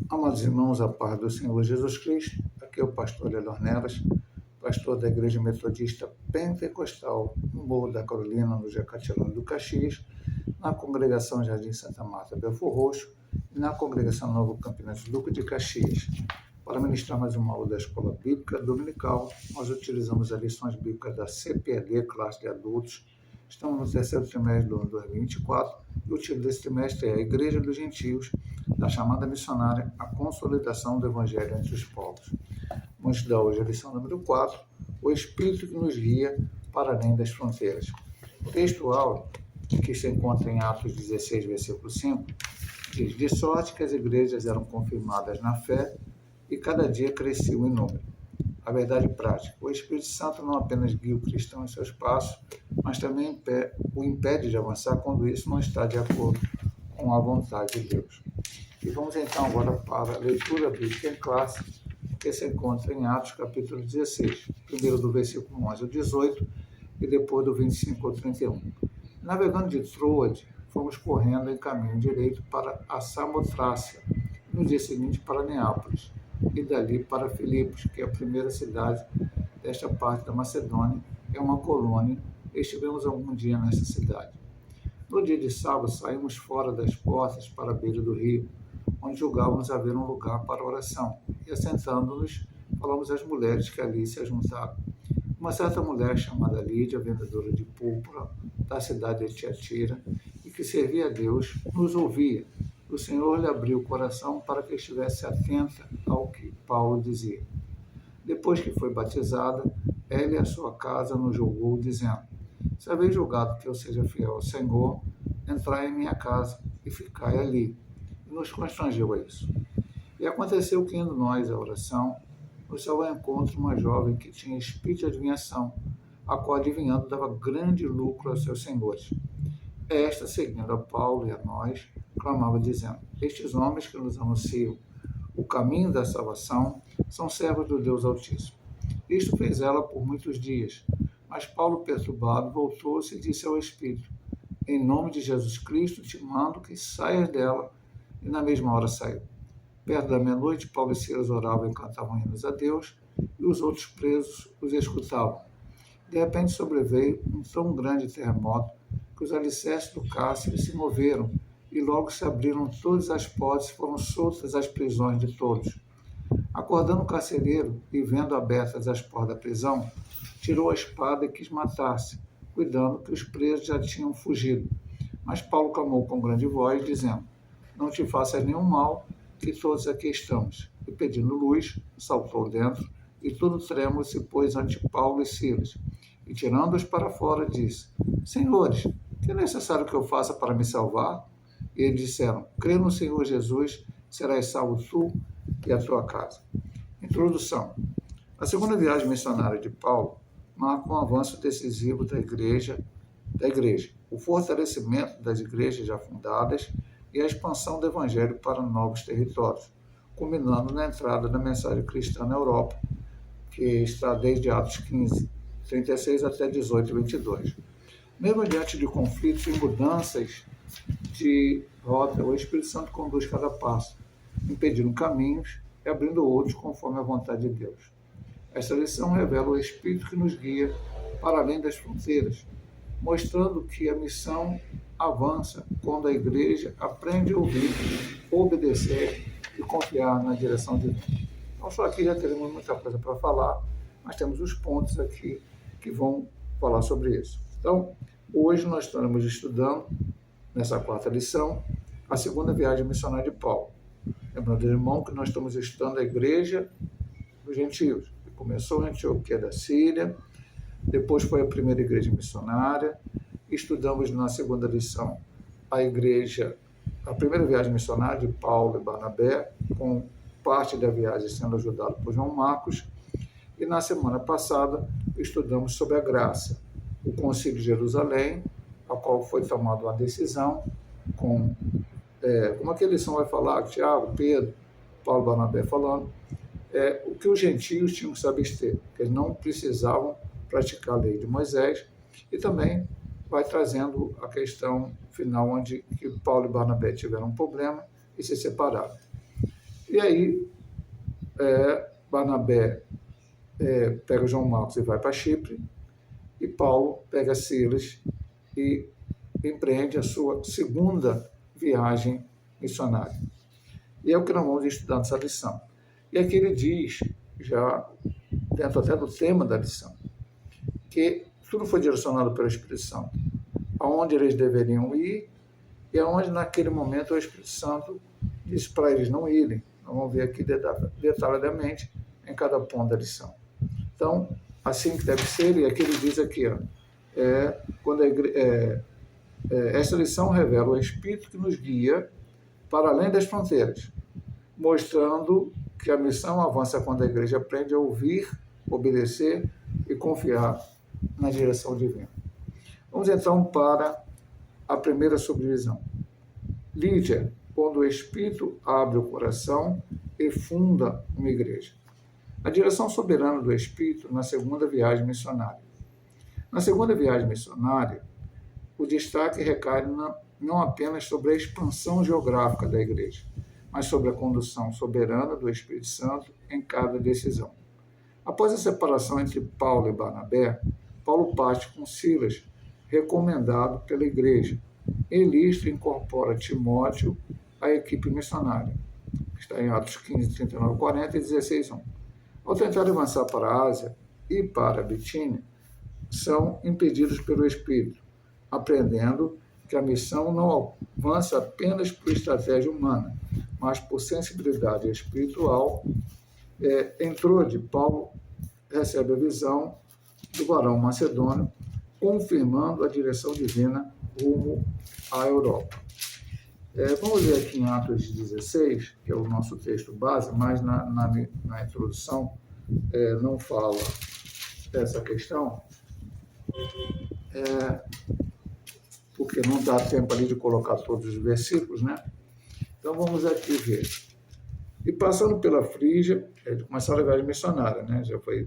Amados irmãos, a paz do Senhor Jesus Cristo, aqui é o pastor Leonor Neves, pastor da Igreja Metodista Pentecostal, no Morro da Carolina, no Jacatilão do Caxias, na Congregação Jardim Santa Marta, Belfor Roxo, e na Congregação Novo Campinas Duque de Caxias. Para ministrar mais uma aula da Escola Bíblica Dominical, nós utilizamos as lições bíblicas da CPAD, classe de adultos. Estamos no terceiro trimestre do ano 2024 e o título desse trimestre é a Igreja dos Gentios, da chamada missionária, a consolidação do Evangelho entre os povos. Vamos estudar hoje a lição número 4, o Espírito que nos guia para além das fronteiras. O texto áureo, que se encontra em Atos 16, versículo 5, diz: de sorte que as igrejas eram confirmadas na fé e cada dia cresciam em número. A verdade prática: o Espírito Santo não apenas guia o cristão em seus passos, mas também o impede de avançar quando isso não está de acordo com a vontade de Deus. E vamos então agora para a leitura bíblica em classe, que se encontra em Atos capítulo 16, primeiro do versículo 11 ao 18 e depois do 25 ao 31. Navegando de Troade, fomos correndo em caminho direito para a Samotrácia, no dia seguinte para Neápolis, e dali para Filipos, que é a primeira cidade desta parte da Macedônia, é uma colônia, e estivemos algum dia nessa cidade. No dia de sábado, saímos fora das portas para a beira do rio, onde julgávamos haver um lugar para oração, e assentando-nos, falamos às mulheres que ali se ajuntaram. Uma certa mulher chamada Lídia, vendedora de púrpura da cidade de Tiatira, e que servia a Deus, nos ouvia. O Senhor lhe abriu o coração para que estivesse atenta ao que Paulo dizia. Depois que foi batizada, ela e a sua casa nos julgou, dizendo: se haveis julgado que eu seja fiel ao Senhor, entrai em minha casa e ficai ali. E nos constrangeu a isso. E aconteceu que, indo nós à oração, nos saiu ao encontro uma jovem que tinha espírito de adivinhação, a qual, adivinhando, dava grande lucro aos seus senhores. Esta, seguindo a Paulo e a nós, clamava, dizendo: estes homens que nos anunciam o caminho da salvação são servos do Deus Altíssimo. Isto fez ela por muitos dias. Mas Paulo, perturbado, voltou-se e disse ao Espírito: em nome de Jesus Cristo, te mando que saias dela. E na mesma hora saiu. Perto da meia-noite, Paulo e Silas oravam e cantavam hinos a Deus, e os outros presos os escutavam. De repente sobreveio um tão grande terremoto que os alicerces do cárcere se moveram, e logo se abriram todas as portas e foram soltas as prisões de todos. Acordando o carcereiro e vendo abertas as portas da prisão, tirou a espada e quis matar-se, cuidando que os presos já tinham fugido. Mas Paulo clamou com grande voz, dizendo: não te faças nenhum mal, que todos aqui estamos. E pedindo luz, saltou dentro, e todo trêmulo se pôs ante Paulo e Silas. E tirando-os para fora, disse: senhores, que é necessário que eu faça para me salvar? E eles disseram: crê no Senhor Jesus, serás salvo tu e a tua casa. Introdução. A segunda viagem missionária de Paulo marca um avanço decisivo da igreja, o fortalecimento das igrejas já fundadas e a expansão do evangelho para novos territórios, culminando na entrada da mensagem cristã na Europa, que está desde Atos 15, 36 até 18, 22. Mesmo diante de conflitos e mudanças de rota, o Espírito Santo conduz cada passo, impedindo caminhos e abrindo outros conforme a vontade de Deus. Esta lição revela o Espírito que nos guia para além das fronteiras, mostrando que a missão avança quando a igreja aprende a ouvir, obedecer e confiar na direção de Deus. Então, só aqui já teremos muita coisa para falar, mas temos os pontos aqui que vão falar sobre isso. Então, hoje nós estaremos estudando, nessa quarta lição, a segunda viagem missionária de Paulo. Lembrando, irmão, que nós estamos estudando a igreja dos gentios, que começou em Antioquia da Síria, depois foi a primeira igreja missionária. Estudamos na segunda lição a primeira viagem missionária de Paulo e Barnabé, com parte da viagem sendo ajudada por João Marcos. E na semana passada estudamos sobre a graça, o Concílio de Jerusalém, a qual foi tomada uma decisão, como é que a lição vai falar, Tiago, Pedro, Paulo e Barnabé falando, o que os gentios tinham que se abster, que eles não precisavam praticar a lei de Moisés, e também vai trazendo a questão final onde que Paulo e Barnabé tiveram um problema e se separaram. E aí, Barnabé pega João Marcos e vai para Chipre, e Paulo pega Silas e empreende a sua segunda viagem missionária. E é o que nós vamos estudar nessa lição. E aqui ele diz, já dentro até do tema da lição, que tudo foi direcionado pelo Espírito Santo, aonde eles deveriam ir e aonde naquele momento o Espírito Santo disse para eles não irem. Nós vamos ver aqui detalhadamente em cada ponto da lição. Então, assim que deve ser, e aqui ele diz aqui, essa lição revela o Espírito que nos guia para além das fronteiras, mostrando que a missão avança quando a igreja aprende a ouvir, obedecer e confiar na direção divina. Vamos então para a primeira subdivisão. Lídia, quando o Espírito abre o coração e funda uma igreja. A direção soberana do Espírito na segunda viagem missionária. Na segunda viagem missionária, o destaque recai não apenas sobre a expansão geográfica da igreja, mas sobre a condução soberana do Espírito Santo em cada decisão. Após a separação entre Paulo e Barnabé, Paulo parte com Silas, recomendado pela igreja. E Listra incorpora Timóteo à equipe missionária, que está em Atos 15, 39, 40 e 16, 1. Ao tentar avançar para a Ásia e para a Bitínia, são impedidos pelo Espírito, aprendendo que a missão não avança apenas por estratégia humana, mas por sensibilidade espiritual. Entrou-de Paulo recebe a visão do varão macedônio, confirmando a direção divina rumo à Europa. Vamos ler aqui em Atos 16, que é o nosso texto base, mas na introdução não fala dessa questão, porque não dá tempo ali de colocar todos os versículos, né? Então vamos aqui ver. E passando pela Frígia, começaram a viagem missionária, né? Já foi,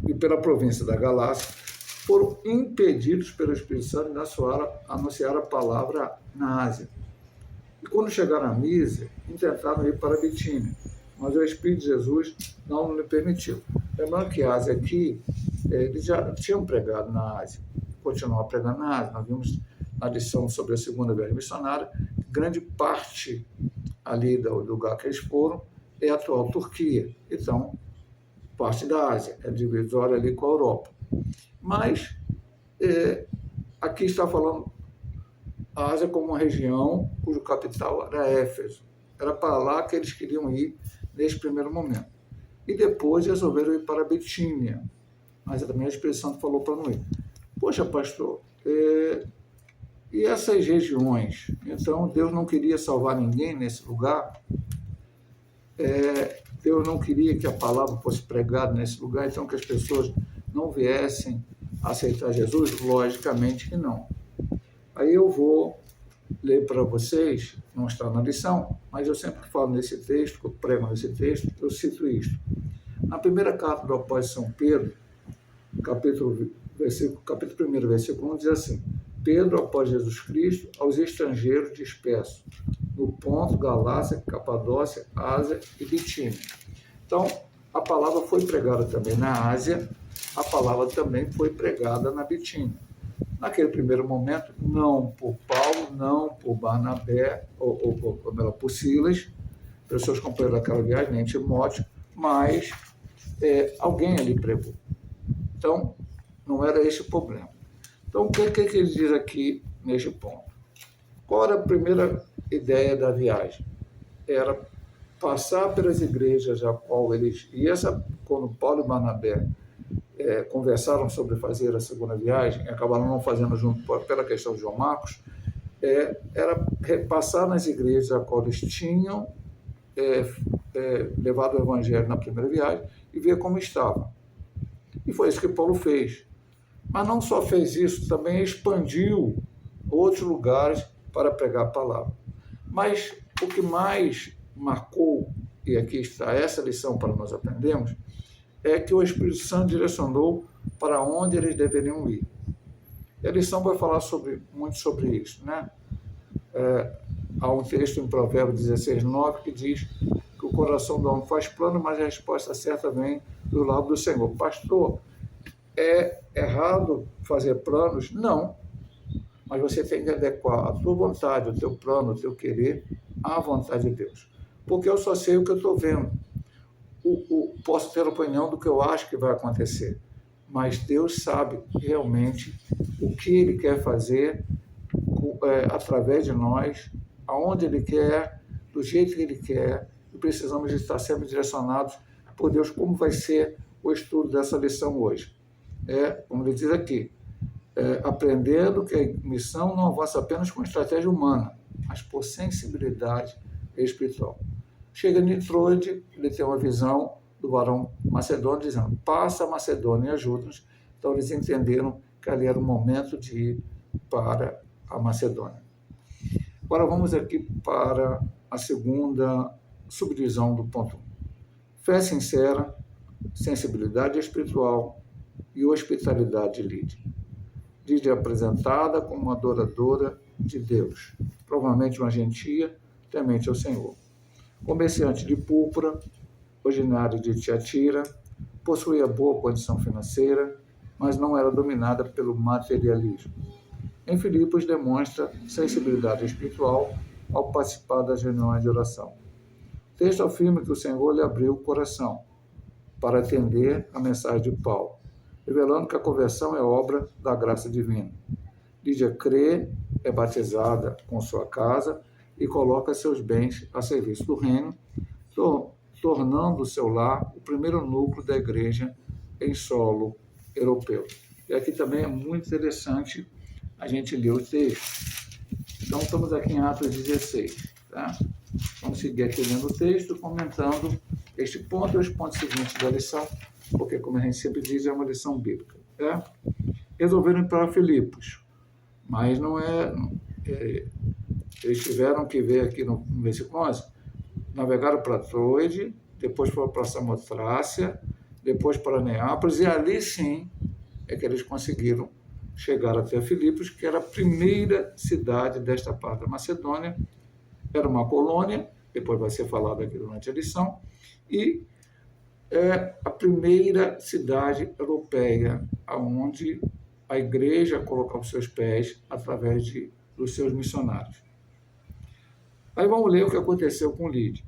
e pela província da Galácia, foram impedidos pelo Espírito Santo de anunciar a palavra na Ásia. E quando chegaram a Mísia, intentaram ir para a Bitínia, mas o Espírito de Jesus não lhe permitiu. Lembrando que a Ásia aqui, eles já tinham pregado na Ásia, continuaram pregando na Ásia. Nós vimos na lição sobre a segunda viagem missionária, grande parte ali do lugar que eles foram é a atual Turquia. Então, parte da Ásia, é divisória ali com a Europa. Mas, aqui está falando a Ásia como uma região cujo capital era Éfeso. Era para lá que eles queriam ir nesse primeiro momento. E depois resolveram ir para a Bitínia. Mas também o Espírito Santo falou para não ir. Poxa, pastor, e essas regiões? Então, Deus não queria salvar ninguém nesse lugar? Deus não queria que a palavra fosse pregada nesse lugar, então que as pessoas não viessem a aceitar Jesus? Logicamente que não. Aí eu vou ler para vocês, não está na lição, mas eu sempre que falo nesse texto, que eu prego nesse texto, eu cito isto. Na primeira carta do apóstolo São Pedro, capítulo 1, versículo 1, diz assim: Pedro, após Jesus Cristo, aos estrangeiros dispersos, no Ponto, Galácia, Capadócia, Ásia e Bitínia. Então, a palavra foi pregada também na Ásia, a palavra também foi pregada na Bitínia. Naquele primeiro momento, não por Paulo, não por Barnabé, ou por Silas, pessoas companheiros daquela viagem, nem Timóteo, mas alguém ali pregou. Então, não era esse o problema. Então, o que ele diz aqui neste ponto? Qual era a primeira ideia da viagem? Era passar pelas igrejas a qual eles... E quando Paulo e Barnabé conversaram sobre fazer a segunda viagem, e acabaram não fazendo junto pela questão de João Marcos, era passar nas igrejas a qual eles tinham levado o evangelho na primeira viagem e ver como estava. E foi isso que Paulo fez. Mas não só fez isso, também expandiu outros lugares para pregar a palavra. Mas o que mais marcou, e aqui está essa lição para nós aprendermos, é que o Espírito Santo direcionou para onde eles deveriam ir. E a lição vai falar muito sobre isso, né? há um texto em Provérbios 16:9 que diz que o coração do homem faz plano, mas a resposta certa vem do lado do Senhor. Pastor, é errado fazer planos? Não, mas você tem que adequar a tua vontade, o teu plano, o teu querer à vontade de Deus. Porque eu só sei o que eu estou vendo. Posso ter opinião do que eu acho que vai acontecer, mas Deus sabe realmente o que Ele quer fazer através de nós, aonde Ele quer, do jeito que Ele quer, e precisamos estar sempre direcionados por Deus. Como vai ser o estudo dessa lição hoje? Como ele diz aqui, aprendendo que a missão não avança apenas com estratégia humana, mas por sensibilidade espiritual. Chega em Troade, ele tem uma visão do varão macedônio dizendo: passa a Macedônia e ajuda-nos. Então eles entenderam que ali era o momento de ir para a Macedônia. Agora vamos aqui para a segunda subdivisão do ponto 1. Fé sincera, sensibilidade espiritual e hospitalidade de Lídia. Lídia é apresentada como uma adoradora de Deus, provavelmente uma gentia, temente ao Senhor. Comerciante de púrpura, originário de Tiatira, possuía boa condição financeira, mas não era dominada pelo materialismo. Em Filipos demonstra sensibilidade espiritual ao participar das reuniões de oração. O texto afirma que o Senhor lhe abriu o coração para atender a mensagem de Paulo, revelando que a conversão é obra da graça divina. Lídia crê, é batizada com sua casa e coloca seus bens a serviço do reino, tornando o seu lar o primeiro núcleo da igreja em solo europeu. E aqui também é muito interessante a gente ler o texto. Então, estamos aqui em Atos 16. Tá? Vamos seguir aqui lendo o texto, comentando este ponto e os pontos seguintes da lição, porque, como a gente sempre diz, é uma lição bíblica. Tá? Resolveram ir para Filipos, mas não eles tiveram que ver aqui no versículo 11, navegaram para Troade, depois foram para Samotrácia, depois para Neápolis, e ali sim é que eles conseguiram chegar até Filipos, que era a primeira cidade desta parte da Macedônia. Era uma colônia, depois vai ser falado aqui durante a lição, e é a primeira cidade europeia onde a igreja colocava os seus pés através dos seus missionários. Aí vamos ler o que aconteceu com Lídia.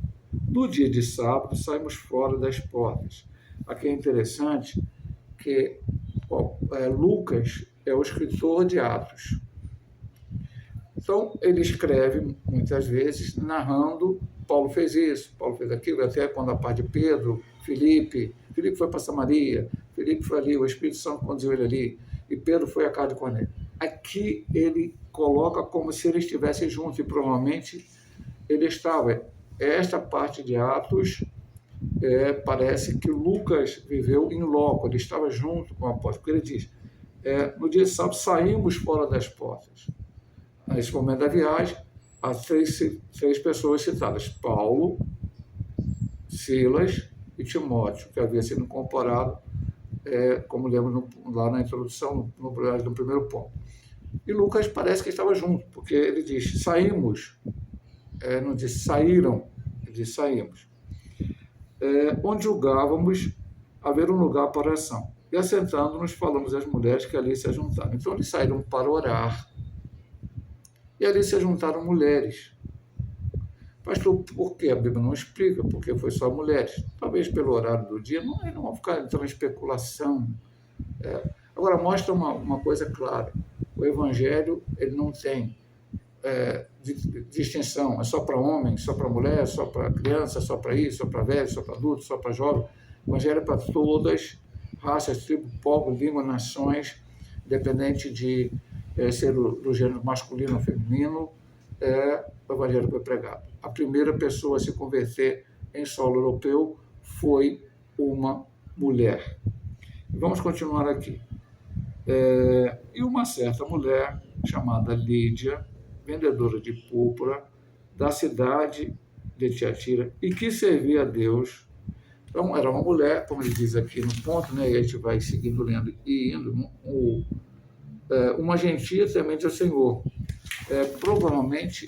No dia de sábado, saímos fora das portas. Aqui é interessante que Lucas é o escritor de Atos. Então, ele escreve, muitas vezes, narrando: Paulo fez isso, Paulo fez aquilo, até quando a parte de Pedro, Filipe foi para Samaria, Filipe foi ali, o Espírito Santo conduziu ele ali, e Pedro foi à casa de Cornélio. Aqui ele coloca como se ele estivesse junto, e provavelmente ele estava. Esta parte de Atos, parece que Lucas viveu em loco, ele estava junto com o apóstolo, porque ele diz: no dia de sábado saímos fora das portas. Nesse momento da viagem, as três pessoas citadas: Paulo, Silas e Timóteo, que havia sido incorporado, como lemos lá na introdução, no primeiro ponto. E Lucas parece que estava junto, porque ele diz: saímos, não diz saíram, ele diz saímos. Onde julgávamos haver um lugar para oração. E assentando-nos, falamos às mulheres que ali se ajuntaram. Então eles saíram para orar. E ali se juntaram mulheres. Pastor, por quê? A Bíblia não explica, porque foi só mulheres. Talvez pelo horário do dia, não vão ficar entrando em especulação. Agora, mostra uma coisa clara: o Evangelho ele não tem distinção, é só para homem, só para mulher, só para criança, só para isso, só para velho, só para adulto, só para jovem. O Evangelho é para todas, raças, tribos, povos, línguas, nações, independente de ser do gênero masculino ou feminino, o Evangelho foi pregado. A primeira pessoa a se converter em solo europeu foi uma mulher. Vamos continuar aqui. E uma certa mulher, chamada Lídia, vendedora de púrpura, da cidade de Tiatira, e que servia a Deus. Então, era uma mulher, como ele diz aqui no ponto, e a gente vai seguindo, lendo e indo, uma gentia temente ao Senhor. provavelmente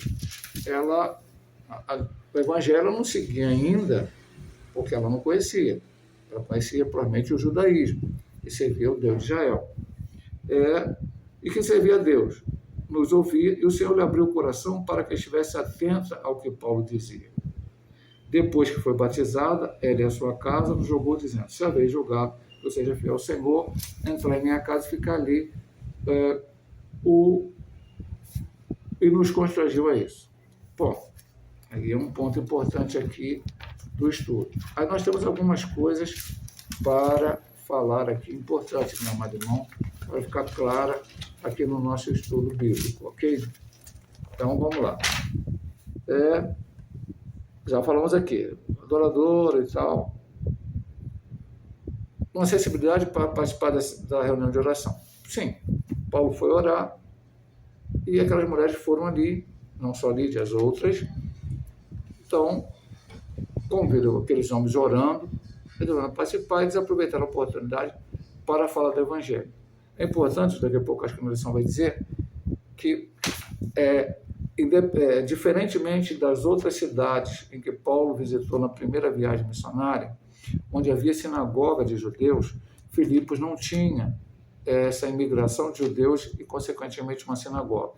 o evangelho não seguia ainda, porque ela não conhecia. Ela conhecia provavelmente o judaísmo, e servia o Deus de Israel. E que servia a Deus, nos ouvia, e o Senhor lhe abriu o coração para que estivesse atenta ao que Paulo dizia. Depois que foi batizada, ela e a sua casa nos jogou, dizendo: se haveis julgado, eu seja fiel ao Senhor, entrar em minha casa e ficar ali, e nos constrangiu a isso. Bom, aí é um ponto importante aqui do estudo. Aí nós temos algumas coisas para falar aqui, importantes, meu amado irmão, para ficar clara aqui no nosso estudo bíblico, ok? Então, vamos lá. Já falamos aqui, adoradora e tal. Uma sensibilidade para participar da reunião de oração. Sim, Paulo foi orar e aquelas mulheres foram ali, não só Lídia, as outras. Então, como viram aqueles homens orando, eles vão participar e eles aproveitaram a oportunidade para falar do Evangelho. É importante, daqui a pouco acho que a lição vai dizer, que diferentemente das outras cidades em que Paulo visitou na primeira viagem missionária, onde havia sinagoga de judeus, Filipos não tinha essa imigração de judeus e, consequentemente, uma sinagoga.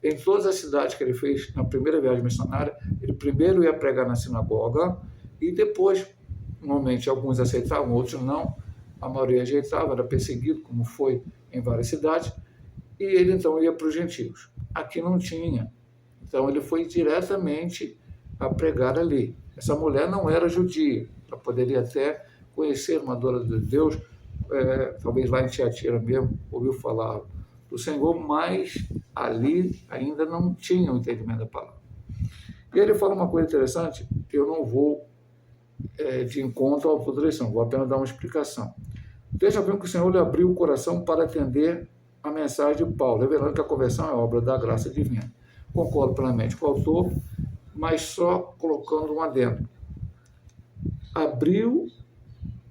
Em todas as cidades que ele fez na primeira viagem missionária, ele primeiro ia pregar na sinagoga e depois, normalmente, alguns aceitavam, outros não, a maioria rejeitava, era perseguido, como foi em várias cidades, e ele então ia para os gentios. Aqui não tinha. Então ele foi diretamente a pregar ali. Essa mulher não era judia, ela poderia até conhecer uma adoradora de Deus, talvez lá em Tiatira mesmo, ouviu falar do Senhor, mas ali ainda não tinha o entendimento da palavra. E ele fala uma coisa interessante, que eu não vou de encontro à autodireção, vou apenas dar uma explicação. Veja bem que o Senhor lhe abriu o coração para atender a mensagem de Paulo, revelando que a conversão é obra da graça divina. Concordo plenamente com o autor, mas só colocando um adendo. Abriu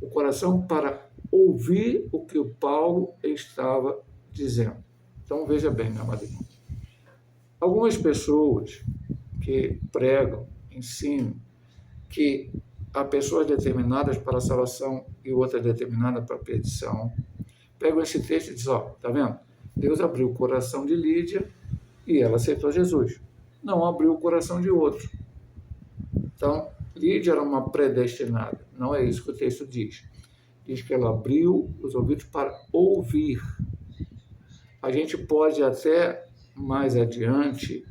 o coração para ouvir o que o Paulo estava dizendo. Então, veja bem, meu amado irmão. Algumas pessoas que pregam, ensinam, que há pessoas determinadas para a salvação e outras determinadas para a perdição, pegam esse texto e dizem: tá vendo? Deus abriu o coração de Lídia e ela aceitou Jesus. Não abriu o coração de outro. Então, Lídia era uma predestinada. Não é isso que o texto diz. Diz que ela abriu os ouvidos para ouvir. A gente pode até mais adiante,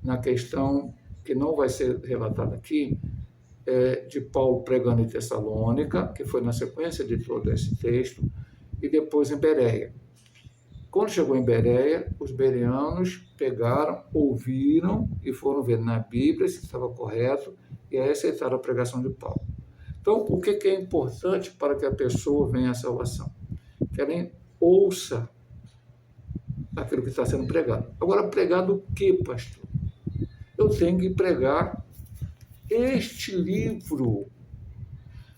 na questão que não vai ser relatada aqui, de Paulo pregando em Tessalônica, que foi na sequência de todo esse texto, e depois em Bereia. Quando chegou em Bereia, os bereanos pegaram, ouviram e foram ver na Bíblia se estava correto e aí aceitaram a pregação de Paulo. Então, o que é importante para que a pessoa venha à salvação? Que ela ouça aquilo que está sendo pregado. Agora, pregar do que, pastor? Eu tenho que pregar este livro.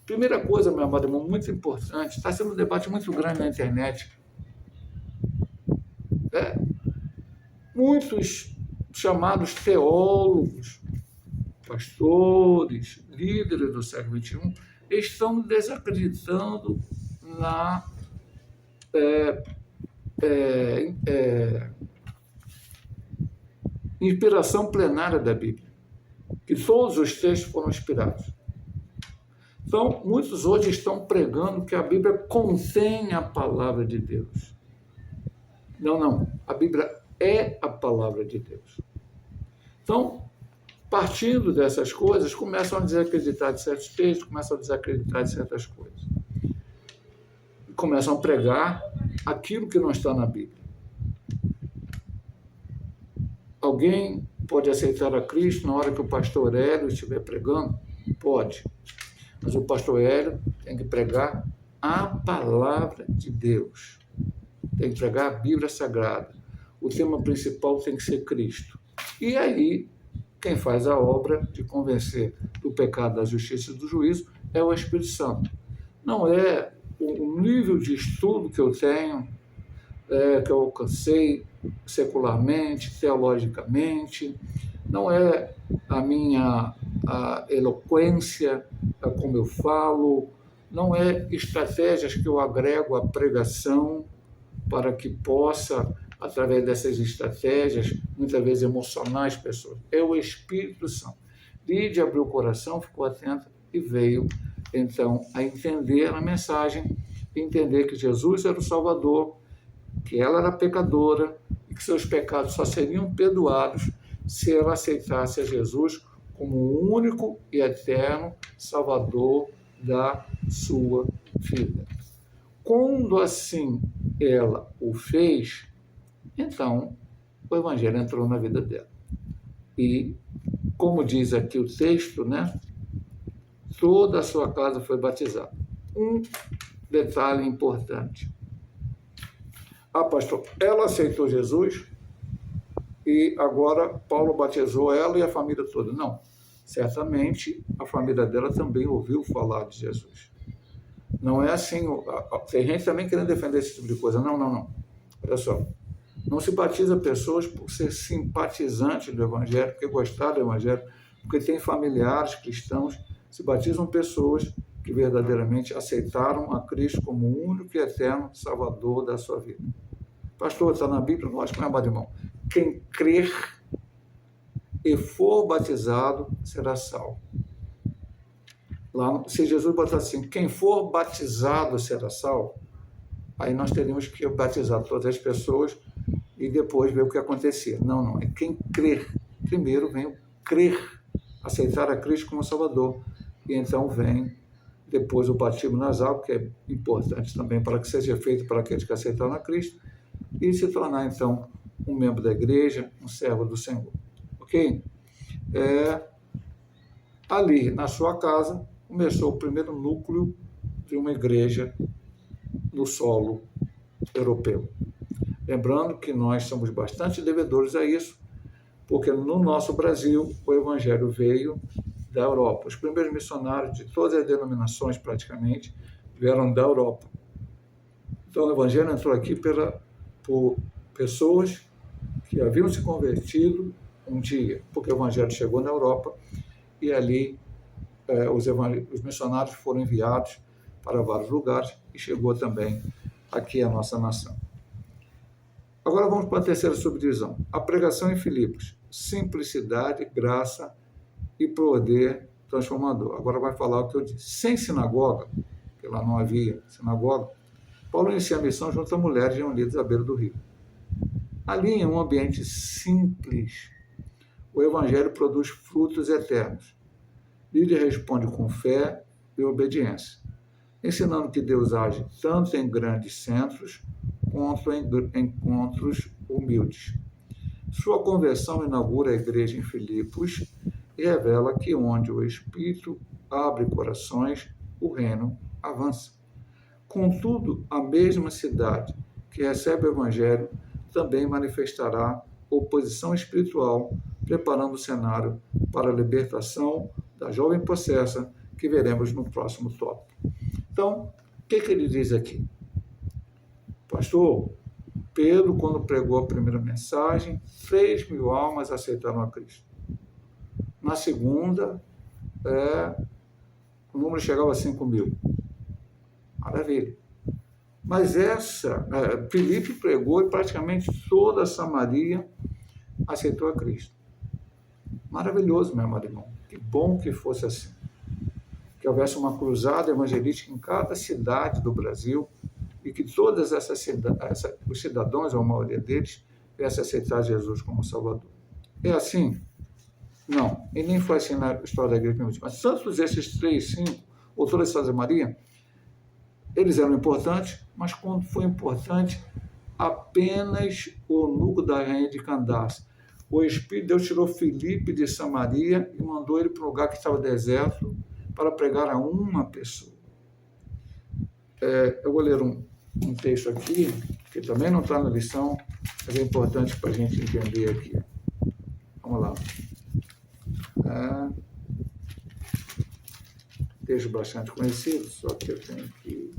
Primeira coisa, meu amado irmão, muito importante, está sendo um debate muito grande na internet. Muitos chamados teólogos, pastores, líderes do século XXI, estão desacreditando na inspiração plenária da Bíblia, que todos os textos foram inspirados. Então, muitos hoje estão pregando que a Bíblia contém a palavra de Deus. Não. A Bíblia é a palavra de Deus. Então, partindo dessas coisas, começam a desacreditar de certos textos, começam a desacreditar de certas coisas. Começam a pregar aquilo que não está na Bíblia. Alguém pode aceitar a Cristo na hora que o pastor Hélio estiver pregando? Pode. Mas o pastor Hélio tem que pregar a palavra de Deus. Tem que pregar a Bíblia Sagrada. O tema principal tem que ser Cristo. E aí, quem faz a obra de convencer do pecado, da justiça e do juízo é o Espírito Santo. Não é o nível de estudo que eu tenho, que eu alcancei secularmente, teologicamente, não é a eloquência, como eu falo, não é estratégias que eu agrego à pregação para que possa, através dessas estratégias, muitas vezes emocionais, pessoas. É o Espírito Santo. Lídia abriu o coração, ficou atenta e veio, então, a entender a mensagem, entender que Jesus era o Salvador, que ela era pecadora e que seus pecados só seriam perdoados se ela aceitasse a Jesus como o único e eterno Salvador da sua vida. Quando assim ela o fez, então o Evangelho entrou na vida dela. E, como diz aqui o texto, né, toda a sua casa foi batizada. Um detalhe importante. Pastor, ela aceitou Jesus e agora Paulo batizou ela e a família toda. Não, certamente a família dela também ouviu falar de Jesus. Não é assim, tem gente também querendo defender esse tipo de coisa. Não, não, não. Olha só, não se batiza pessoas por ser simpatizante do Evangelho, porque gostar do Evangelho, porque tem familiares cristãos, se batizam pessoas que verdadeiramente aceitaram a Cristo como o único e eterno Salvador da sua vida. Pastor, está na Bíblia? Lógico, meu amado irmão. Quem crer e for batizado será salvo. Lá, se Jesus botar assim, quem for batizado será salvo, aí nós teríamos que batizar todas as pessoas e depois ver o que acontecia. Não, não, é quem crer. Primeiro vem o crer, aceitar a Cristo como Salvador. E então vem depois o batismo nas águas, que é importante também para que seja feito para aqueles que aceitaram a Cristo, e se tornar, então, um membro da igreja, um servo do Senhor. Ok? Ali, na sua casa, começou o primeiro núcleo de uma igreja no solo europeu. Lembrando que nós somos bastante devedores a isso, porque no nosso Brasil o Evangelho veio da Europa. Os primeiros missionários de todas as denominações, praticamente, vieram da Europa. Então o Evangelho entrou aqui por pessoas que haviam se convertido um dia, porque o Evangelho chegou na Europa e ali os missionários foram enviados para vários lugares e chegou também aqui a nossa nação. Agora vamos para a terceira subdivisão. A pregação em Filipos. Simplicidade, graça e poder transformador. Agora vai falar o que eu disse. Sem sinagoga, porque lá não havia sinagoga, Paulo inicia a missão junto a mulheres reunidas à beira do rio. Ali, em um ambiente simples, o Evangelho produz frutos eternos. Lídia responde com fé e obediência, ensinando que Deus age tanto em grandes centros quanto em encontros humildes. Sua conversão inaugura a igreja em Filipos e revela que onde o Espírito abre corações, o reino avança. Contudo, a mesma cidade que recebe o Evangelho também manifestará oposição espiritual, preparando o cenário para a libertação da jovem possessa, que veremos no próximo tópico. Então, o que ele diz aqui? Pastor, Pedro, quando pregou a primeira mensagem, 3.000 almas aceitaram a Cristo. Na segunda, o número chegava a 5.000. Maravilha. Mas Filipe pregou e praticamente toda a Samaria aceitou a Cristo. Maravilhoso, meu amado irmão. Que bom que fosse assim. Que houvesse uma cruzada evangelística em cada cidade do Brasil e que todas os cidadãos, ou a maioria deles, viessem aceitar Jesus como Salvador. É assim? Não. E nem foi assim na história da igreja primitiva. Mas tantos esses 3, 5, ou toda a Santa Maria, eles eram importantes, mas quando foi importante, apenas o núcleo da rainha de Candace. O Espírito de Deus tirou Filipe de Samaria e mandou ele para um lugar que estava deserto para pregar a uma pessoa. Eu vou ler um texto aqui, que também não está na lição, mas é importante para a gente entender aqui. Vamos lá. Texto bastante conhecido, só que eu tenho que...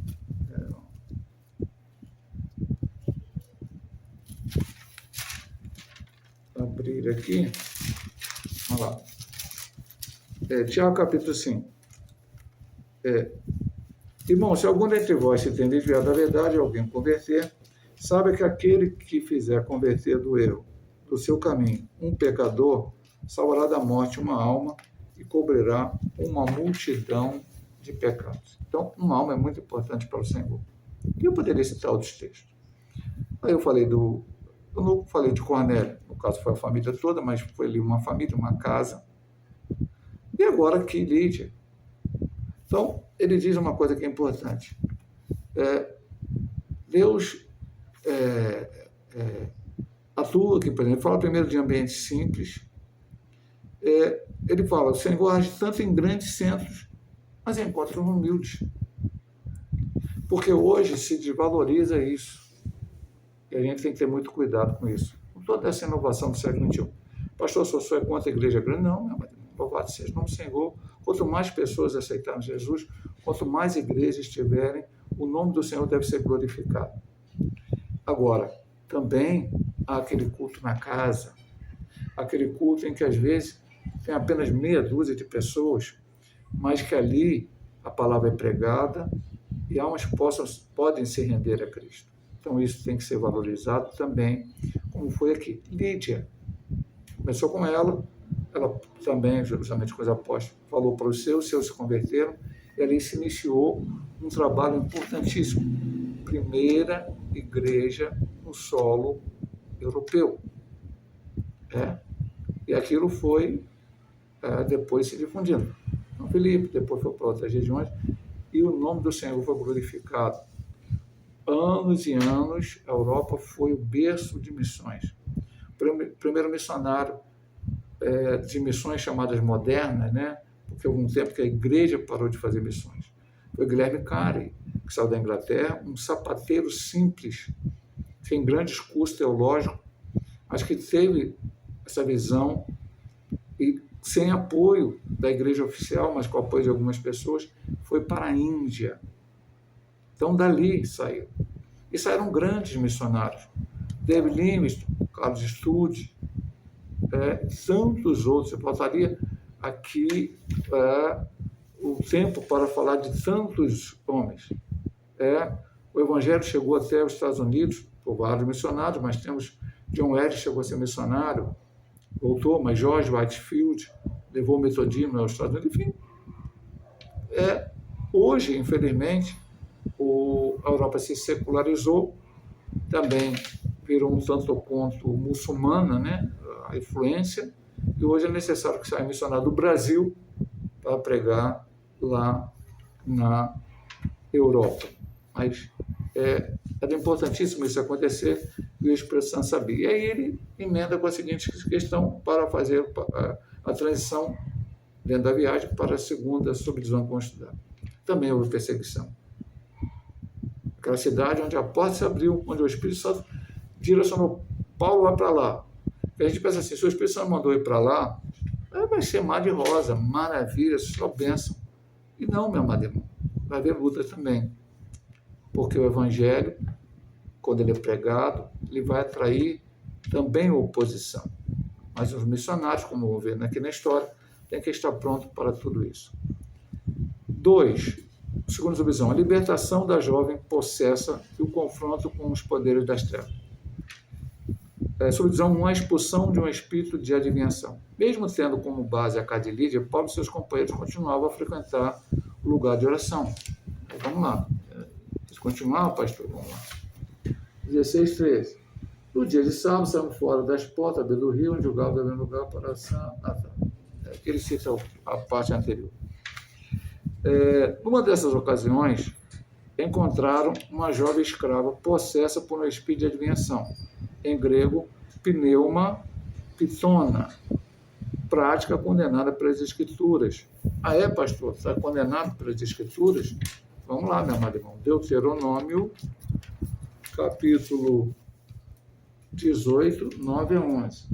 ele aqui. Vamos lá. Tiago, capítulo 5. Irmão, se algum dentre vós se tem desviado da verdade e alguém converter, sabe que aquele que fizer converter do erro, do seu caminho, um pecador, salvará da morte uma alma e cobrirá uma multidão de pecados. Então, uma alma é muito importante para o Senhor. E eu poderia citar outros textos. Aí eu não falei de Cornélio, no caso foi a família toda, mas foi ali uma família, uma casa. E agora aqui, Lídia. Então, ele diz uma coisa que é importante. Deus atua aqui, por exemplo, fala primeiro de ambientes simples. Ele fala, o Senhor age tanto em grandes centros, mas encontra humildes. Porque hoje se desvaloriza isso. E a gente tem que ter muito cuidado com isso. Com toda essa inovação do século XXI. Pastor, só é contra a igreja grande? Não, meu irmão. Louvado seja o nome do Senhor. Quanto mais pessoas aceitarem Jesus, quanto mais igrejas tiverem, o nome do Senhor deve ser glorificado. Agora, também há aquele culto na casa, aquele culto em que às vezes tem apenas meia dúzia de pessoas, mas que ali a palavra é pregada e almas podem se render a Cristo. Então isso tem que ser valorizado também, como foi aqui. Lídia, começou com ela também, justamente com os apóstolos, falou para os seus se converteram, e ali se iniciou um trabalho importantíssimo. Primeira igreja no solo europeu. E aquilo foi depois se difundindo. Então, Filipe, depois foi para outras regiões, e o nome do Senhor foi glorificado. Anos e anos, a Europa foi o berço de missões. O primeiro missionário de missões chamadas modernas, né? Porque houve um tempo que a igreja parou de fazer missões. Foi Guilherme Carey, que saiu da Inglaterra, um sapateiro simples, sem grandes cursos teológicos, mas que teve essa visão e sem apoio da igreja oficial, mas com o apoio de algumas pessoas, foi para a Índia. Então, dali saiu. E saíram grandes missionários. David Livingstone, Carlos Studd, tantos outros. Eu faltaria aqui o tempo para falar de tantos homens. O Evangelho chegou até os Estados Unidos por vários missionários, mas temos John Wesley chegou a ser missionário, voltou, mas George Whitefield levou o metodismo aos Estados Unidos. Enfim, hoje, infelizmente, a Europa se secularizou, também virou um tanto quanto muçulmana, né? A influência, e hoje é necessário que saia missionário do Brasil para pregar lá na Europa. Mas era importantíssimo isso acontecer e o Espírito Santo sabia. E aí ele emenda com a seguinte questão para fazer a transição dentro da viagem para a segunda subdivisão constitucional. Também houve perseguição. Aquela cidade onde a porta se abriu, onde o Espírito Santo direcionou Paulo lá para lá. E a gente pensa assim, se o Espírito Santo mandou ir para lá, vai ser mar de rosa, maravilha, só bênção. E não, meu amado irmão, vai haver luta também. Porque o Evangelho, quando ele é pregado, ele vai atrair também oposição. Mas os missionários, como vamos ver aqui na história, têm que estar prontos para tudo isso. 2. Segunda subdivisão, a libertação da jovem possessa e o confronto com os poderes das trevas. Subdivisão 1, a expulsão de um espírito de adivinhação. Mesmo tendo como base a casa de Lídia, Paulo e seus companheiros continuavam a frequentar o lugar de oração. Vamos lá. Vocês continuavam, pastor? Vamos lá. 16:13. No dia de sábado, saíram fora das portas, à beira do rio, onde julgavam devendo lugar para oração. Ele cita a parte anterior. Numa dessas ocasiões, encontraram uma jovem escrava possessa por um espírito de adivinhação. Em grego, pneuma pitona, prática condenada pelas Escrituras. Pastor, está condenado pelas Escrituras? Vamos lá, meu amado irmão. Deuteronômio, capítulo 18, 9 a 11.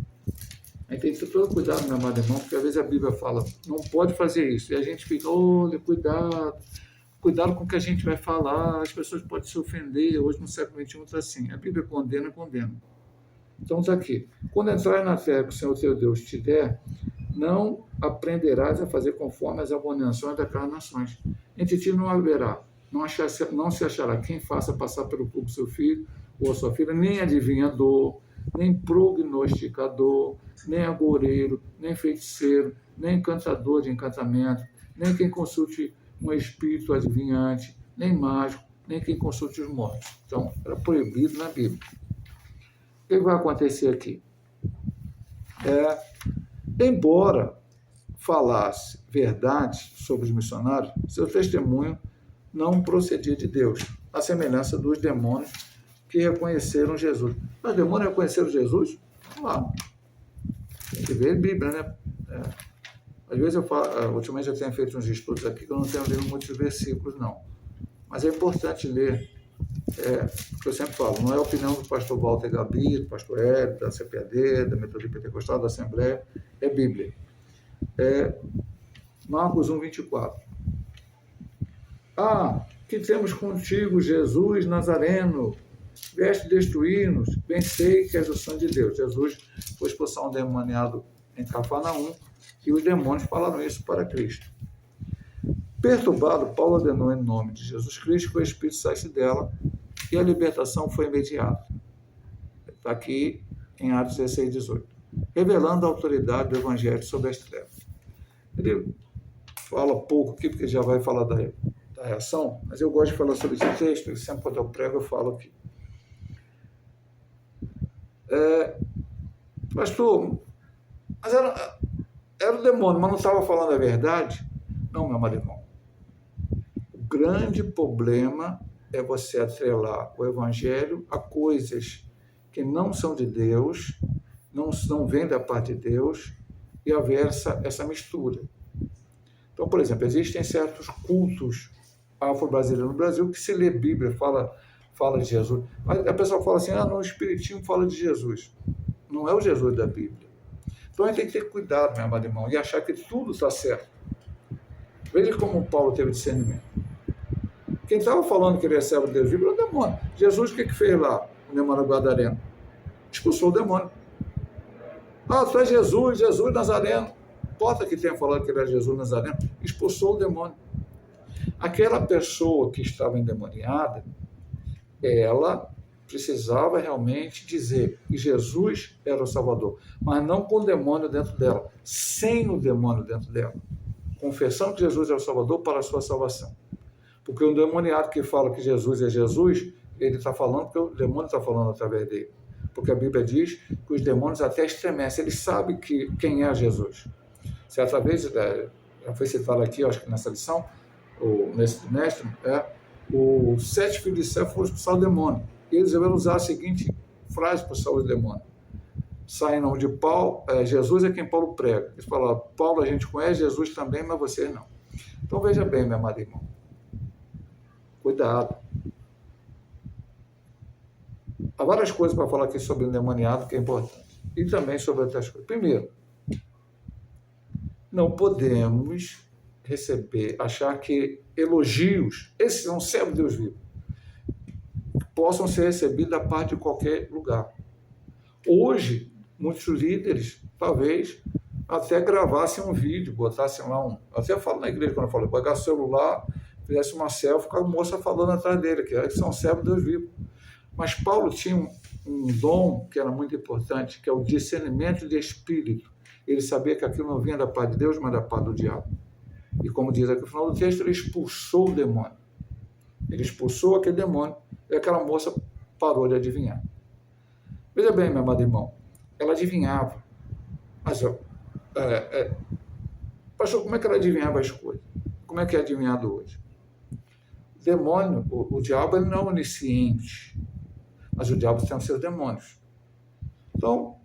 A gente tem que ter todo cuidado, meu amado irmão, porque às vezes a Bíblia fala, não pode fazer isso. E a gente fica, olha, cuidado com o que a gente vai falar, as pessoas podem se ofender. Hoje, no século XXI, está assim. A Bíblia condena. Então está aqui. Quando entrares na terra que o Senhor teu Deus te der, não aprenderás a fazer conforme as abominações daquelas nações. Entre ti não haverá, não se achará quem faça passar pelo fogo seu filho ou a sua filha, nem adivinhador, nem prognosticador, nem agoureiro, nem feiticeiro, nem encantador de encantamento, nem quem consulte um espírito adivinhante, nem mágico, nem quem consulte os mortos. Então, era proibido na Bíblia. O que vai acontecer aqui? Embora falasse verdade sobre os missionários, seu testemunho não procedia de Deus, à semelhança dos demônios que reconheceram Jesus. Os demônios reconheceram Jesus? Claro. Tem que ver a Bíblia, né? Às vezes eu falo, ultimamente eu tenho feito uns estudos aqui que eu não tenho lido muitos versículos, não. Mas é importante ler, porque eu sempre falo, não é a opinião do pastor Walter Gabi, do pastor Hélio, da CPAD, da Metodista Pentecostal, da Assembleia, é Bíblia. Marcos 1, 24. Que temos contigo, Jesus Nazareno, vieste destruir-nos, bem sei que és o Santo de Deus. Jesus foi expulsar um demoniado em Cafarnaum e os demônios falaram isso para Cristo. Perturbado, Paulo ordenou em nome de Jesus Cristo que o Espírito saísse dela e a libertação foi imediata. Está aqui em Atos 16, 18. Revelando a autoridade do Evangelho sobre as trevas. Ele fala pouco aqui, porque já vai falar da reação, mas eu gosto de falar sobre esse texto, e sempre quando eu prego eu falo aqui. Pastor, mas era o demônio, mas não estava falando a verdade? Não, meu amado irmão. O grande problema é você atrelar o Evangelho a coisas que não são de Deus, não vêm da parte de Deus, e haver essa mistura. Então, por exemplo, existem certos cultos afro-brasileiros no Brasil que se lê Bíblia, fala de Jesus. Mas a pessoa fala assim, não, o Espiritismo fala de Jesus. Não é o Jesus da Bíblia. Então a gente tem que ter cuidado, meu amado irmão, e achar que tudo está certo. Veja como Paulo teve discernimento. Quem estava falando que ele é servo de Deus vivo era o demônio. Jesus, o que fez lá? O demônio Gadareno. Expulsou o demônio. Tu é Jesus Nazareno. Não importa que tenha falado que ele é Jesus Nazareno. Expulsou o demônio. Aquela pessoa que estava endemoniada, ela precisava realmente dizer que Jesus era o Salvador, mas não com o demônio dentro dela, sem o demônio dentro dela. Confessando que Jesus é o Salvador para a sua salvação. Porque o demoniado que fala que Jesus é Jesus, ele está falando porque o demônio está falando através dele. Porque a Bíblia diz que os demônios até estremecem, eles sabem quem é Jesus. Se através, já foi citado aqui, acho que nessa lição, nesse trimestre, os 7 filhos de Sé foram expulsar o demônio. E eles devem usar a seguinte frase para expulsar o demônio. Sai em nome de Paulo, Jesus é quem Paulo prega. Eles falaram, Paulo a gente conhece, Jesus também, mas vocês não. Então veja bem, meu amado irmão. Cuidado. Há várias coisas para falar aqui sobre o endemoniado que é importante. E também sobre outras coisas. Primeiro, não podemos achar que elogios, esses são servos de Deus vivo, possam ser recebidos da parte de qualquer lugar. Hoje, muitos líderes, talvez, até gravassem um vídeo, botassem lá até falo na igreja, quando eu falo, pegar o celular, fizesse uma selfie com a moça falando atrás dele, que são servos de Deus vivo. Mas Paulo tinha um dom que era muito importante, que é o discernimento de espírito. Ele sabia que aquilo não vinha da parte de Deus, mas da parte do diabo. E como diz aqui no final do texto, ele expulsou o demônio. Ele expulsou aquele demônio e aquela moça parou de adivinhar. Veja bem, meu amado irmão, ela adivinhava. Mas, pastor, como é que ela adivinhava as coisas? Como é que é adivinhado hoje? O demônio, o diabo, ele não é onisciente, mas o diabo tem os seus demônios. Então,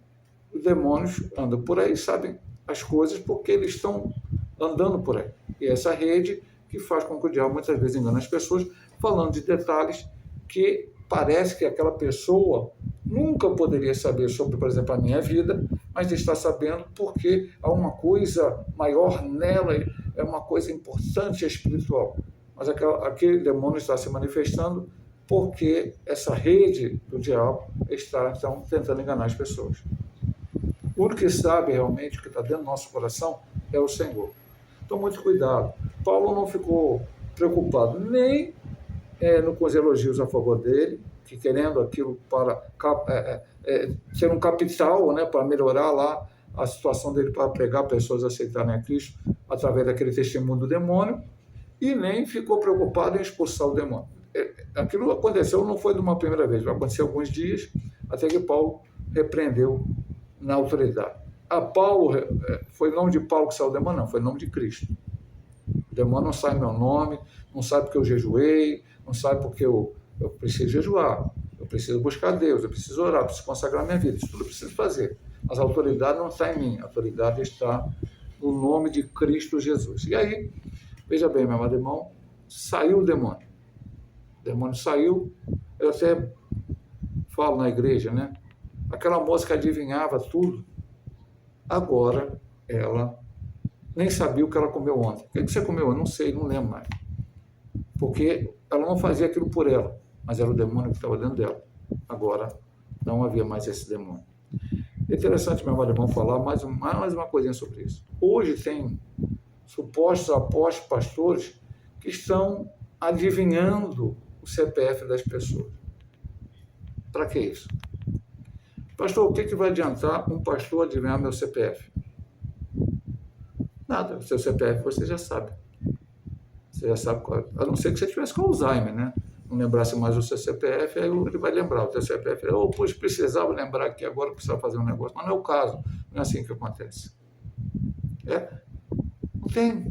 os demônios andam por aí, sabem as coisas porque eles estão andando por aí. E essa rede que faz com que o diabo muitas vezes engane as pessoas, falando de detalhes que parece que aquela pessoa nunca poderia saber sobre, por exemplo, a minha vida, mas está sabendo porque há uma coisa maior nela, é uma coisa importante espiritual. Mas aquele demônio está se manifestando porque essa rede do diabo está, então, tentando enganar as pessoas. O único que sabe realmente o que está dentro do nosso coração é o Senhor. Então, muito cuidado. Paulo não ficou preocupado nem com os elogios a favor dele, que querendo aquilo para ser um capital, né, para melhorar lá a situação dele, para pregar pessoas a aceitarem a Cristo através daquele testemunho do demônio, e nem ficou preocupado em expulsar o demônio. Aquilo aconteceu, não foi de uma primeira vez, vai acontecer alguns dias, até que Paulo repreendeu na autoridade. A Paulo, foi nome de Paulo que saiu o demônio? Não, foi nome de Cristo. O demônio não sai meu nome, não sai porque eu jejuei, não sai porque eu preciso jejuar, eu preciso buscar Deus, eu preciso orar, eu preciso consagrar minha vida, isso tudo eu preciso fazer. Mas a autoridade não está em mim, a autoridade está no nome de Cristo Jesus. E aí, veja bem, meu amado irmão, saiu o demônio. O demônio saiu, eu até falo na igreja, né? Aquela moça que adivinhava tudo, agora ela nem sabia o que ela comeu ontem. O que você comeu? Eu não sei, não lembro mais. Porque ela não fazia aquilo por ela, mas era o demônio que estava dentro dela. Agora não havia mais esse demônio. É interessante, meu irmão, falar mais uma coisinha sobre isso. Hoje tem supostos apóstolos, pastores, que estão adivinhando o CPF das pessoas. Para que isso? Pastor, o que vai adiantar um pastor adivinhar meu CPF? Nada, o seu CPF você já sabe. Você já sabe qual é. A não ser que você tivesse com Alzheimer, né? Não lembrasse mais o seu CPF, aí ele vai lembrar. O seu CPF, pois precisava lembrar aqui agora, precisava fazer um negócio. Mas não é o caso, não é assim que acontece. Não tem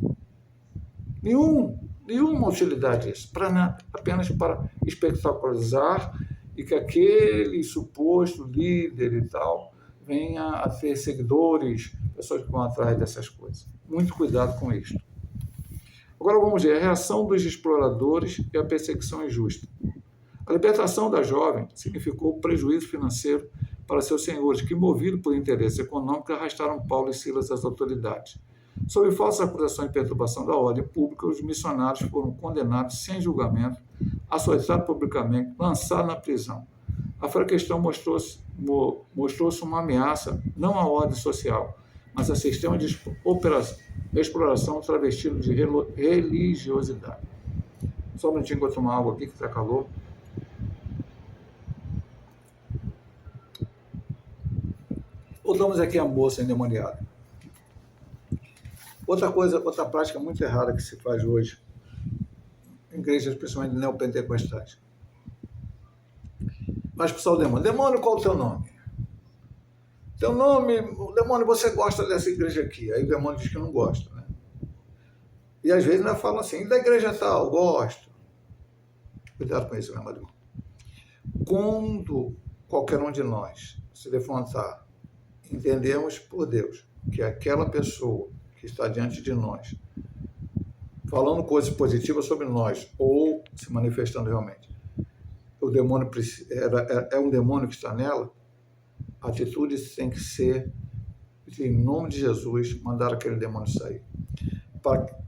nenhuma utilidade isso, para nada, apenas para espectacularizar e que aquele suposto líder e tal venha a ter seguidores, pessoas que vão atrás dessas coisas. Muito cuidado com isso. Agora vamos ver a reação dos exploradores e a perseguição injusta. A libertação da jovem significou prejuízo financeiro para seus senhores, que, movidos por interesse econômico, arrastaram Paulo e Silas às autoridades. Sob falsa acusação de perturbação da ordem pública, os missionários foram condenados sem julgamento, açoitados publicamente, lançados na prisão. A questão mostrou-se uma ameaça não à ordem social, mas a sistema de exploração travestido de religiosidade. Só um minutinho que eu tomar água aqui, que está calor. Voltamos aqui à moça endemoniada. Outra prática muito errada que se faz hoje, em igrejas, principalmente neopentecostais. Vai expulsar o demônio. Demônio, qual é o teu nome? Teu nome, demônio, você gosta dessa igreja aqui. Aí o demônio diz que não gosta, né? E às vezes ainda falam assim, da igreja tal, gosto. Cuidado com isso, meu irmão. Quando qualquer um de nós se defrontar, entendemos por Deus que aquela pessoa que está diante de nós, falando coisas positivas sobre nós, ou se manifestando realmente, o demônio é um demônio que está nela, a atitude tem que ser, em nome de Jesus, mandar aquele demônio sair.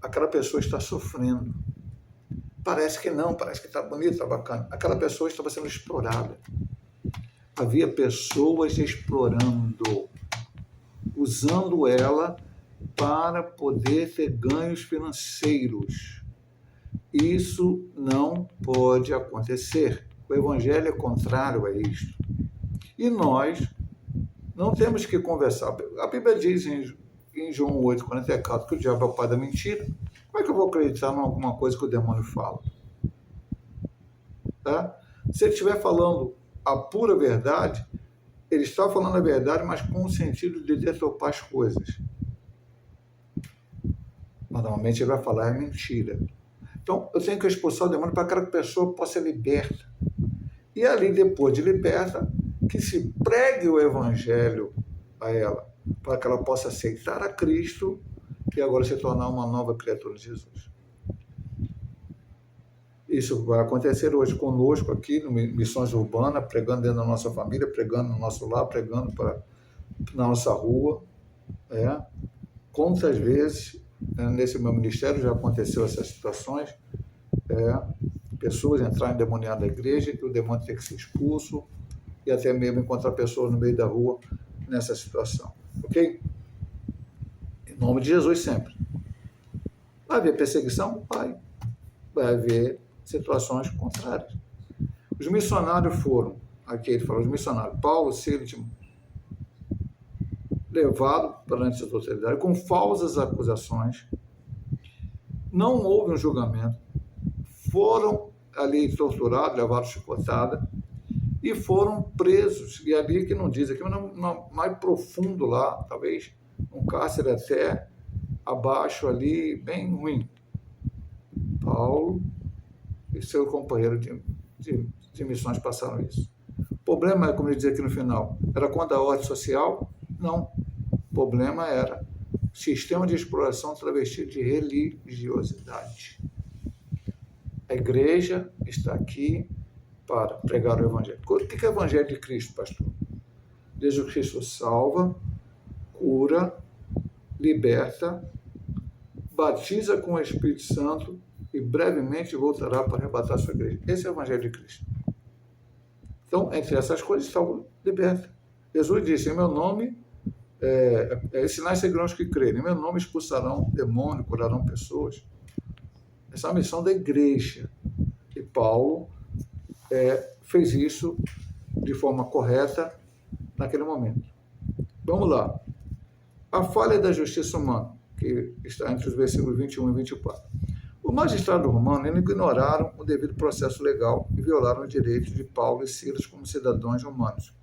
Aquela pessoa está sofrendo. Parece que não, parece que está bonito, está bacana. Aquela pessoa estava sendo explorada. Havia pessoas explorando, usando ela para poder ter ganhos financeiros. Isso não pode acontecer. O Evangelho é contrário a isto. E nós não temos que conversar. A Bíblia diz em João 8,44 que o diabo é o pai da mentira. Como é que eu vou acreditar em alguma coisa que o demônio fala? Tá? Se ele estiver falando a pura verdade, ele está falando a verdade, mas com o sentido de deturpar as coisas. Mas normalmente ele vai falar é mentira. Então, eu tenho que expulsar o demônio para que aquela pessoa possa ser liberta. E ali, depois de liberta, que se pregue o Evangelho a ela, para que ela possa aceitar a Cristo e agora se tornar uma nova criatura de Jesus. Isso vai acontecer hoje conosco aqui, no Missões Urbanas, pregando dentro da nossa família, pregando no nosso lar, pregando na nossa rua. Quantas vezes nesse meu ministério já aconteceu essas situações, pessoas entrarem endemoniadas na igreja, que o demônio tem que ser expulso, e até mesmo encontrar pessoas no meio da rua nessa situação. Ok? Em nome de Jesus sempre. Vai haver perseguição? Vai. Vai haver situações contrárias. Os missionários foram, aqui ele fala, os missionários, Paulo, Silas, levados perante as autoridades com falsas acusações, não houve um julgamento, foram ali torturados, levados chicotada e foram presos. E ali que não diz, aqui mais profundo lá, talvez um cárcere até abaixo ali, bem ruim. Paulo e seu companheiro de missões passaram isso. O problema é, como ele diz aqui no final, era contra a ordem social? Não. O problema era sistema de exploração travestido de religiosidade. A igreja está aqui para pregar o Evangelho. O que é o Evangelho de Cristo, pastor? Jesus Cristo salva, cura, liberta, batiza com o Espírito Santo e brevemente voltará para arrebatar a sua igreja. Esse é o Evangelho de Cristo. Então, entre essas coisas está o liberta. Jesus disse, em meu nome, sinais seguirão os que crerem. Em meu nome expulsarão demônios, curarão pessoas. Essa é a missão da igreja. E Paulo fez isso de forma correta naquele momento. Vamos lá. A falha da justiça humana, que está entre os versículos 21 e 24. O magistrado romano, eles ignoraram o devido processo legal e violaram os direitos de Paulo e Silas como cidadãos romanos.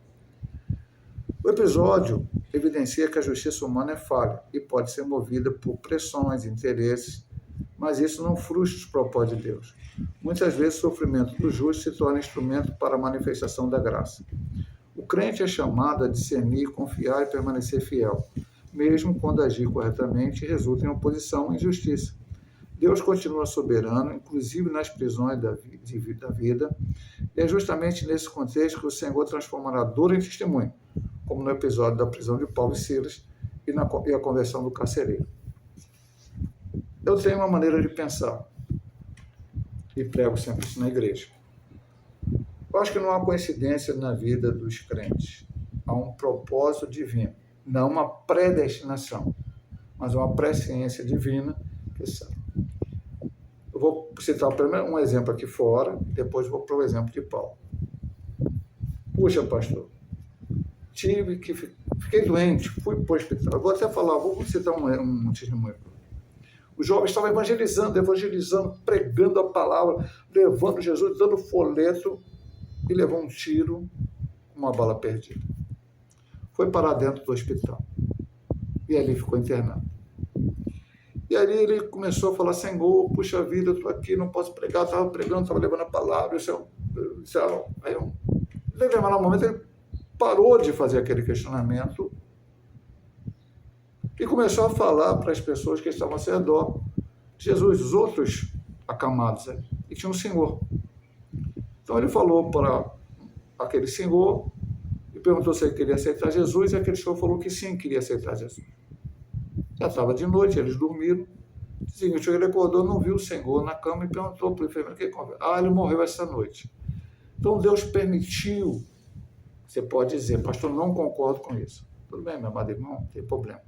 O episódio evidencia que a justiça humana é falha e pode ser movida por pressões, interesses, mas isso não frustra os propósitos de Deus. Muitas vezes o sofrimento do justo se torna instrumento para a manifestação da graça. O crente é chamado a discernir, confiar e permanecer fiel, mesmo quando agir corretamente resulta em oposição e injustiça. Deus continua soberano, inclusive nas prisões da vida, e é justamente nesse contexto que o Senhor transformará a dor em testemunho, como no episódio da prisão de Paulo e Silas e a conversão do carcereiro. Eu tenho uma maneira de pensar, e prego sempre isso na igreja. Eu acho que não há coincidência na vida dos crentes. Há um propósito divino, não uma predestinação, mas uma presciência divina que sabe. Eu vou citar primeiro um exemplo aqui fora, depois vou para o exemplo de Paulo. Puxa, pastor, fiquei doente, fui para o hospital. Vou até falar, vou citar um testemunho. Os jovens estavam evangelizando, pregando a palavra, levando Jesus, dando folheto, e levou um tiro, uma bala perdida. Foi parar dentro do hospital. E ali ficou internado. E ali ele começou a falar, Senhor, puxa vida, eu estou aqui, não posso pregar, estava pregando, estava levando a palavra. Aí um determinado momento ele parou de fazer aquele questionamento e começou a falar para as pessoas que estavam ao seu redor, Jesus, os outros acamados ali, e tinha um senhor. Então ele falou para aquele senhor e perguntou se ele queria aceitar Jesus, e aquele senhor falou que sim, queria aceitar Jesus. Já estava de noite, eles dormiram. O seguinte, ele acordou, não viu o senhor na cama e perguntou para o enfermeiro, ele morreu essa noite. Então Deus permitiu. Você pode dizer, pastor, não concordo com isso. Tudo bem, meu amado irmão, não tem problema.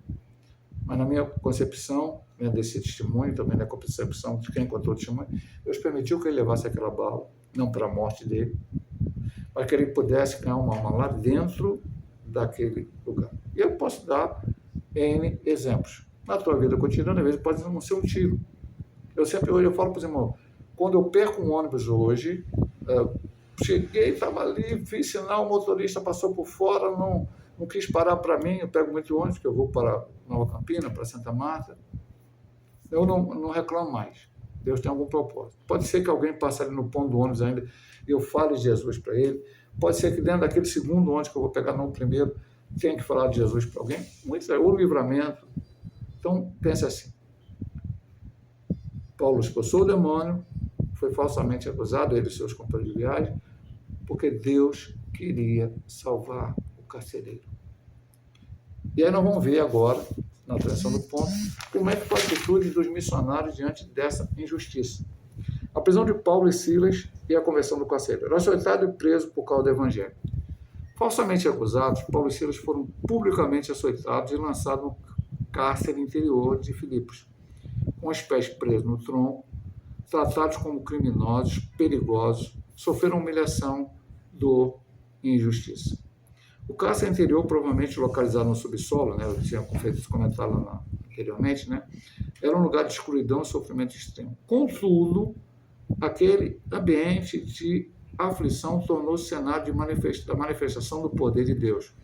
Mas na minha concepção, desse testemunho, também na concepção de quem contou o testemunho, Deus permitiu que ele levasse aquela bala, não para a morte dele, para que ele pudesse ganhar uma alma lá dentro daquele lugar. E eu posso dar N exemplos. Na tua vida cotidiana, às vezes pode não ser um tiro. Eu falo para os irmãos, quando eu perco um ônibus hoje, cheguei, estava ali, fiz sinal, o motorista passou por fora, não quis parar para mim, eu pego muito ônibus, que eu vou para Nova Campina, para Santa Marta, eu não reclamo mais. Deus tem algum propósito. Pode ser que alguém passe ali no ponto do ônibus ainda e eu fale de Jesus para ele. Pode ser que dentro daquele segundo ônibus que eu vou pegar, não o primeiro, tenha que falar de Jesus para alguém. O livramento. Então, pensa assim. Paulo expulsou o demônio, foi falsamente acusado, ele e seus companheiros de viagem, porque Deus queria salvar o carcereiro. E aí nós vamos ver agora, na transição do ponto, como é que foi a atitude dos missionários diante dessa injustiça. A prisão de Paulo e Silas e a conversão do carcereiro. Era açoitado e preso por causa do evangelho. Falsamente acusados, Paulo e Silas foram publicamente açoitados e lançados no cárcere interior de Filipos, com os pés presos no tronco, tratados como criminosos, perigosos, sofreram humilhação, dor e injustiça. O cárcere interior, provavelmente localizado no subsolo, eu tinha feito esse comentário lá anteriormente, era um lugar de escuridão e sofrimento extremo. Contudo, aquele ambiente de aflição tornou-se cenário da manifestação do poder de Deus,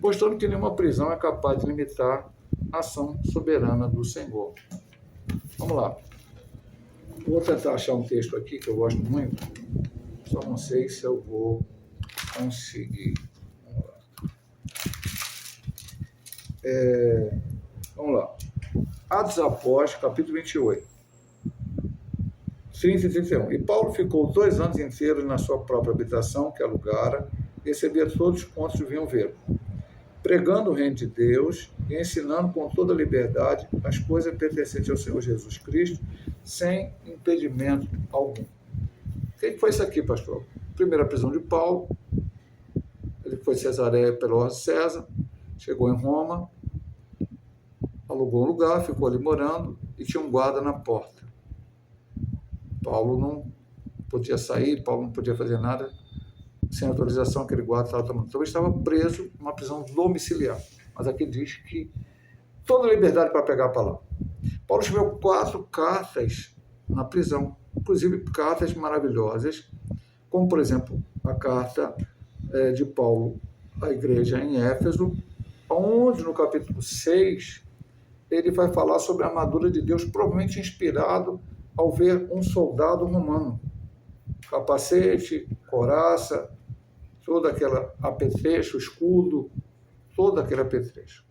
mostrando que nenhuma prisão é capaz de limitar a ação soberana do Senhor. Vamos lá. Vou tentar achar um texto aqui que eu gosto muito, só não sei se eu vou conseguir. Vamos lá. Atos dos Apóstolos, capítulo 28. 30 e 31. E Paulo ficou 2 anos inteiros na sua própria habitação, que alugara, e recebia todos quantos vinham ver, pregando o reino de Deus e ensinando com toda liberdade as coisas pertencentes ao Senhor Jesus Cristo, sem impedimento algum. O que foi isso aqui, pastor? Primeira prisão de Paulo, ele foi de Cesareia pela ordem de César, chegou em Roma, alugou um lugar, ficou ali morando e tinha um guarda na porta. Paulo não podia sair, Paulo não podia fazer nada sem autorização, aquele guarda estava tomando. Então ele estava preso numa prisão domiciliar. Mas aqui diz que toda a liberdade para pegar a palavra. Paulo escreveu 4 cartas na prisão, inclusive cartas maravilhosas, como, por exemplo, a carta de Paulo à igreja em Éfeso, onde no capítulo 6 ele vai falar sobre a armadura de Deus, provavelmente inspirado ao ver um soldado romano. Capacete, couraça, todo aquele apetrecho, escudo, todo aquele apetrecho.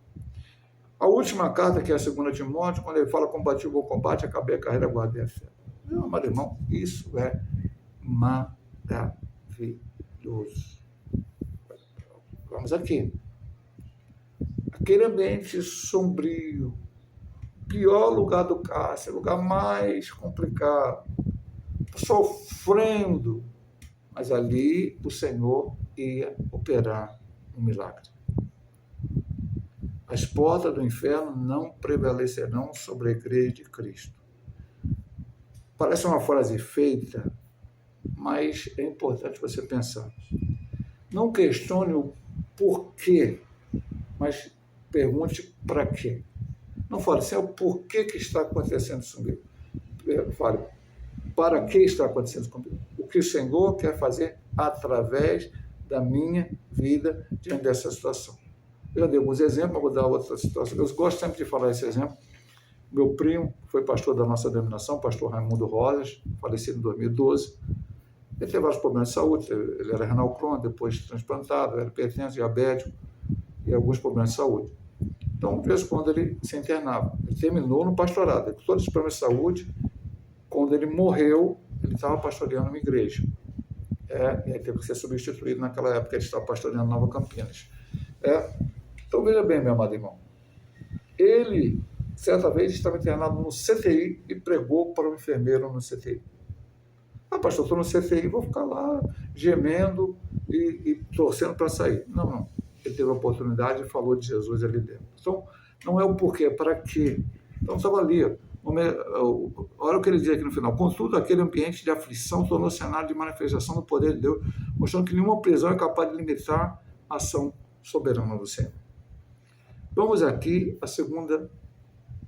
A última carta, que é a 2 Timóteo, quando ele fala combati o bom combate, acabei a carreira, guardei a fé. Meu amado irmão, isso é maravilhoso. Vamos aqui. Aquele ambiente sombrio, pior lugar do cárcere, lugar mais complicado, sofrendo, mas ali o Senhor ia operar um milagre. As portas do inferno não prevalecerão sobre a igreja de Cristo. Parece uma frase feita, mas é importante você pensar. Não questione o porquê, mas pergunte para quê. Não fale assim, o porquê que está acontecendo isso comigo. Fale, para que está acontecendo isso comigo? O que o Senhor quer fazer através da minha vida diante dessa situação. Eu já dei alguns exemplos, vou dar outra situação. Eu gosto sempre de falar esse exemplo. Meu primo foi pastor da nossa denominação, pastor Raimundo Rosas, falecido em 2012. Ele teve vários problemas de saúde, ele era renal crônico, depois transplantado, era hipertenso, diabético e alguns problemas de saúde. Então, de vez em quando ele se internava. Ele terminou no pastorado, ele com todos os problemas de saúde. Quando ele morreu, ele estava pastoreando uma igreja. E aí teve que ser substituído naquela época, ele estava pastoreando Nova Campinas. Então, veja bem, meu amado irmão. Ele, certa vez, estava internado no CTI e pregou para um enfermeiro no CTI. Pastor, estou no CTI, vou ficar lá gemendo e torcendo para sair. Não. Ele teve a oportunidade e falou de Jesus ali dentro. Então, não é o porquê, é para quê. Então, estava ali. Olha o que ele diz aqui no final. Contudo, aquele ambiente de aflição tornou cenário de manifestação do poder de Deus, mostrando que nenhuma prisão é capaz de limitar a ação soberana do Senhor. Vamos aqui à segunda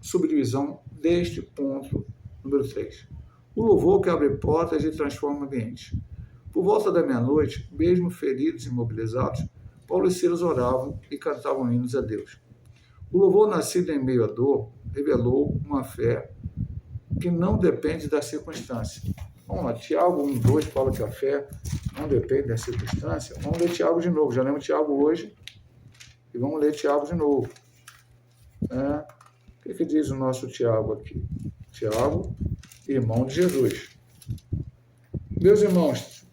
subdivisão deste ponto, número 3. O louvor que abre portas e transforma ambientes. Por volta da meia-noite, mesmo feridos e imobilizados, Paulo e Silas oravam e cantavam hinos a Deus. O louvor nascido em meio à dor revelou uma fé que não depende da circunstância. Vamos lá, Tiago 1:2 fala que a fé não depende da circunstância. Vamos ler Tiago de novo. Já lemos Tiago hoje e vamos ler Tiago de novo. O que diz o nosso Tiago aqui? Tiago, irmão de Jesus. Meus irmãos,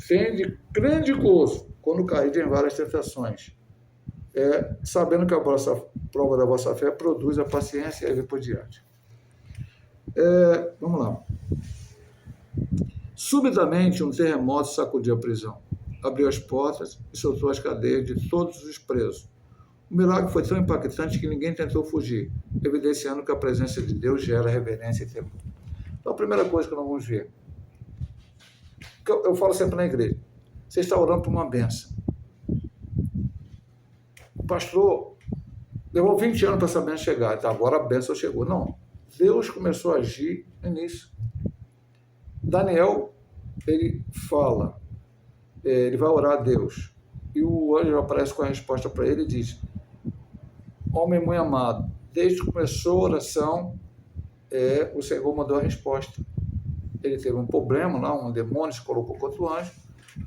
tende grande gozo quando caírem em várias tentações, sabendo que a prova da vossa fé produz a paciência e aí por diante. Vamos lá. Subitamente, um terremoto sacudiu a prisão, abriu as portas e soltou as cadeias de todos os presos. O milagre foi tão impactante que ninguém tentou fugir, evidenciando que a presença de Deus gera reverência e temor. Então, a primeira coisa que nós vamos ver, que eu falo sempre na igreja, você está orando por uma bênção. O pastor levou 20 anos para essa bênção chegar, então agora a bênção chegou. Não, Deus começou a agir nisso. Daniel, ele fala, ele vai orar a Deus, e o anjo aparece com a resposta para ele e diz: homem muito amado, desde que começou a oração, o Senhor mandou a resposta. Ele teve um problema lá, um demônio se colocou contra o anjo,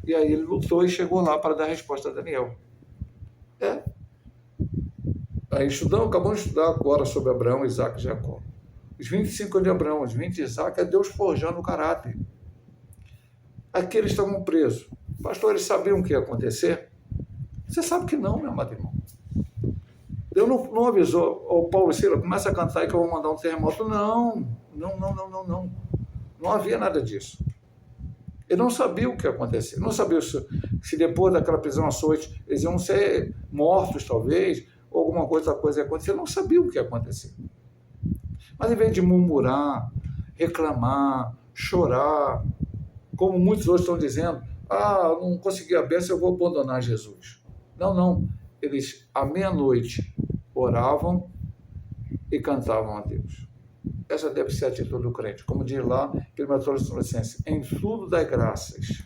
e aí ele lutou e chegou lá para dar a resposta a Daniel. Aí acabamos de estudar agora sobre Abraão, Isaac e Jacó. Os 25 anos de Abraão, os 20 de Isaac, é Deus forjando o caráter. Aqui eles estavam presos. Pastor, eles sabiam o que ia acontecer? Você sabe que não, meu amado irmão. Deus não avisou, o Paulo e Silas, começa a cantar e que eu vou mandar um terremoto. Não. Não havia nada disso. Ele não sabia o que ia acontecer. Não sabia se depois daquela prisão açoite eles iam ser mortos, talvez, ou alguma outra coisa ia acontecer. Ele não sabia o que ia acontecer. Mas em vez de murmurar, reclamar, chorar, como muitos hoje estão dizendo, não consegui a bênção, eu vou abandonar Jesus. Não. Eles, à meia-noite, oravam e cantavam a Deus. Essa deve ser a atitude do crente. Como diz lá, 1 Tessalonicenses, em tudo dai graças.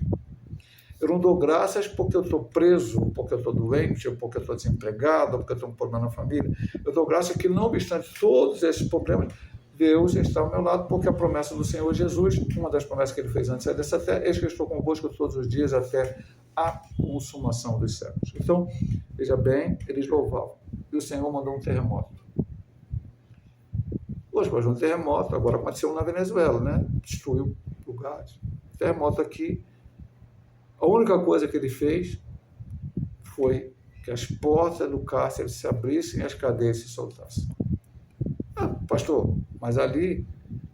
Eu não dou graças porque eu estou preso, porque eu estou doente, ou porque eu estou desempregado, ou porque eu estou com um problema na família. Eu dou graças que, não obstante todos esses problemas, Deus está ao meu lado, porque a promessa do Senhor Jesus, uma das promessas que ele fez antes dessa terra, eis que eu estou convosco todos os dias até a consumação dos séculos. Então, veja bem, eles louvavam. E o Senhor mandou um terremoto. Hoje, depois de um terremoto, agora aconteceu na Venezuela, né? Destruiu lugares. Terremoto aqui. A única coisa que ele fez foi que as portas do cárcere se abrissem e as cadeias se soltassem. Pastor, mas ali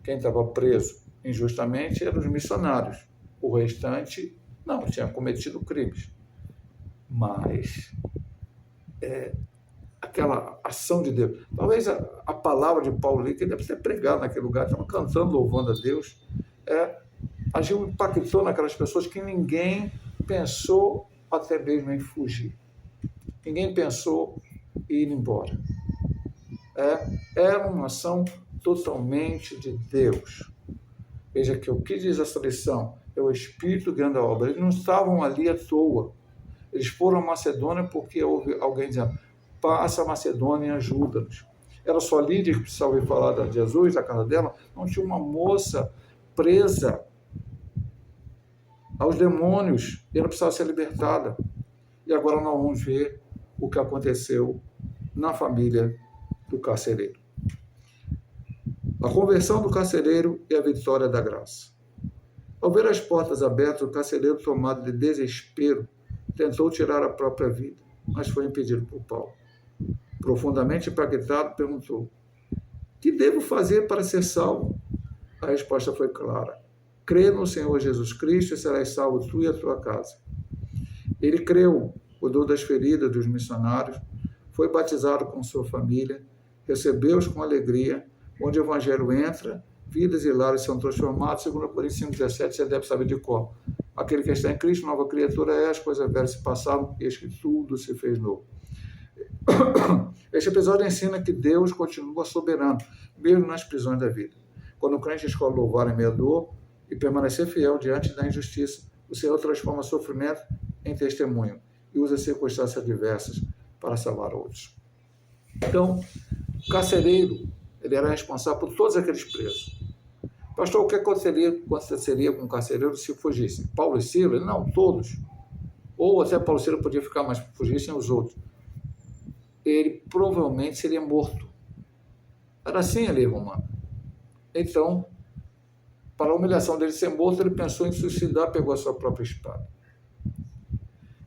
quem estava preso injustamente eram os missionários. O restante não, tinha cometido crimes. Mas aquela ação de Deus, talvez a palavra de Paulo ali, que ele deve ter pregado naquele lugar, estava cantando, louvando a Deus, agiu, impactou naquelas pessoas que ninguém pensou até mesmo em fugir. Ninguém pensou em ir embora. Era uma ação totalmente de Deus. Veja que o que diz essa lição é o Espírito guiando a obra. Eles não estavam ali à toa. Eles foram a Macedônia porque houve alguém dizendo: passa a Macedônia e ajuda-nos. Era só Lídia que precisava ouvir falar de Jesus, da casa dela. Não tinha uma moça presa aos demônios e ela precisava ser libertada. E agora nós vamos ver o que aconteceu na família do carcereiro. A conversão do carcereiro e a vitória da graça. Ao ver as portas abertas, o carcereiro, tomado de desespero, tentou tirar a própria vida, mas foi impedido por Paulo. Profundamente impactado, perguntou: que devo fazer para ser salvo? A resposta foi clara: crê no Senhor Jesus Cristo e serás salvo tu e a tua casa. Ele creu, cuidou das feridas dos missionários, foi batizado com sua família, recebeu-os com alegria. Onde o evangelho entra, vidas e lares são transformados. 2 Coríntios 5,17, você deve saber de cor. Aquele que está em Cristo, nova criatura é, as coisas velhas se passaram, eis que tudo se fez novo. Este episódio ensina que Deus continua soberano, mesmo nas prisões da vida. Quando o crente escolhe louvar em meio à dor e permanecer fiel diante da injustiça, o Senhor transforma sofrimento em testemunho e usa circunstâncias adversas para salvar outros. Então, o carcereiro, ele era responsável por todos aqueles presos. Pastor, o que aconteceria com o carcereiro se fugissem? Paulo e Silas? Não, todos. Ou até Paulo e Silas podia ficar, mas fugissem os outros. Ele provavelmente seria morto. Era assim a lei romana. Então, para a humilhação dele ser morto, ele pensou em suicidar, pegou a sua própria espada.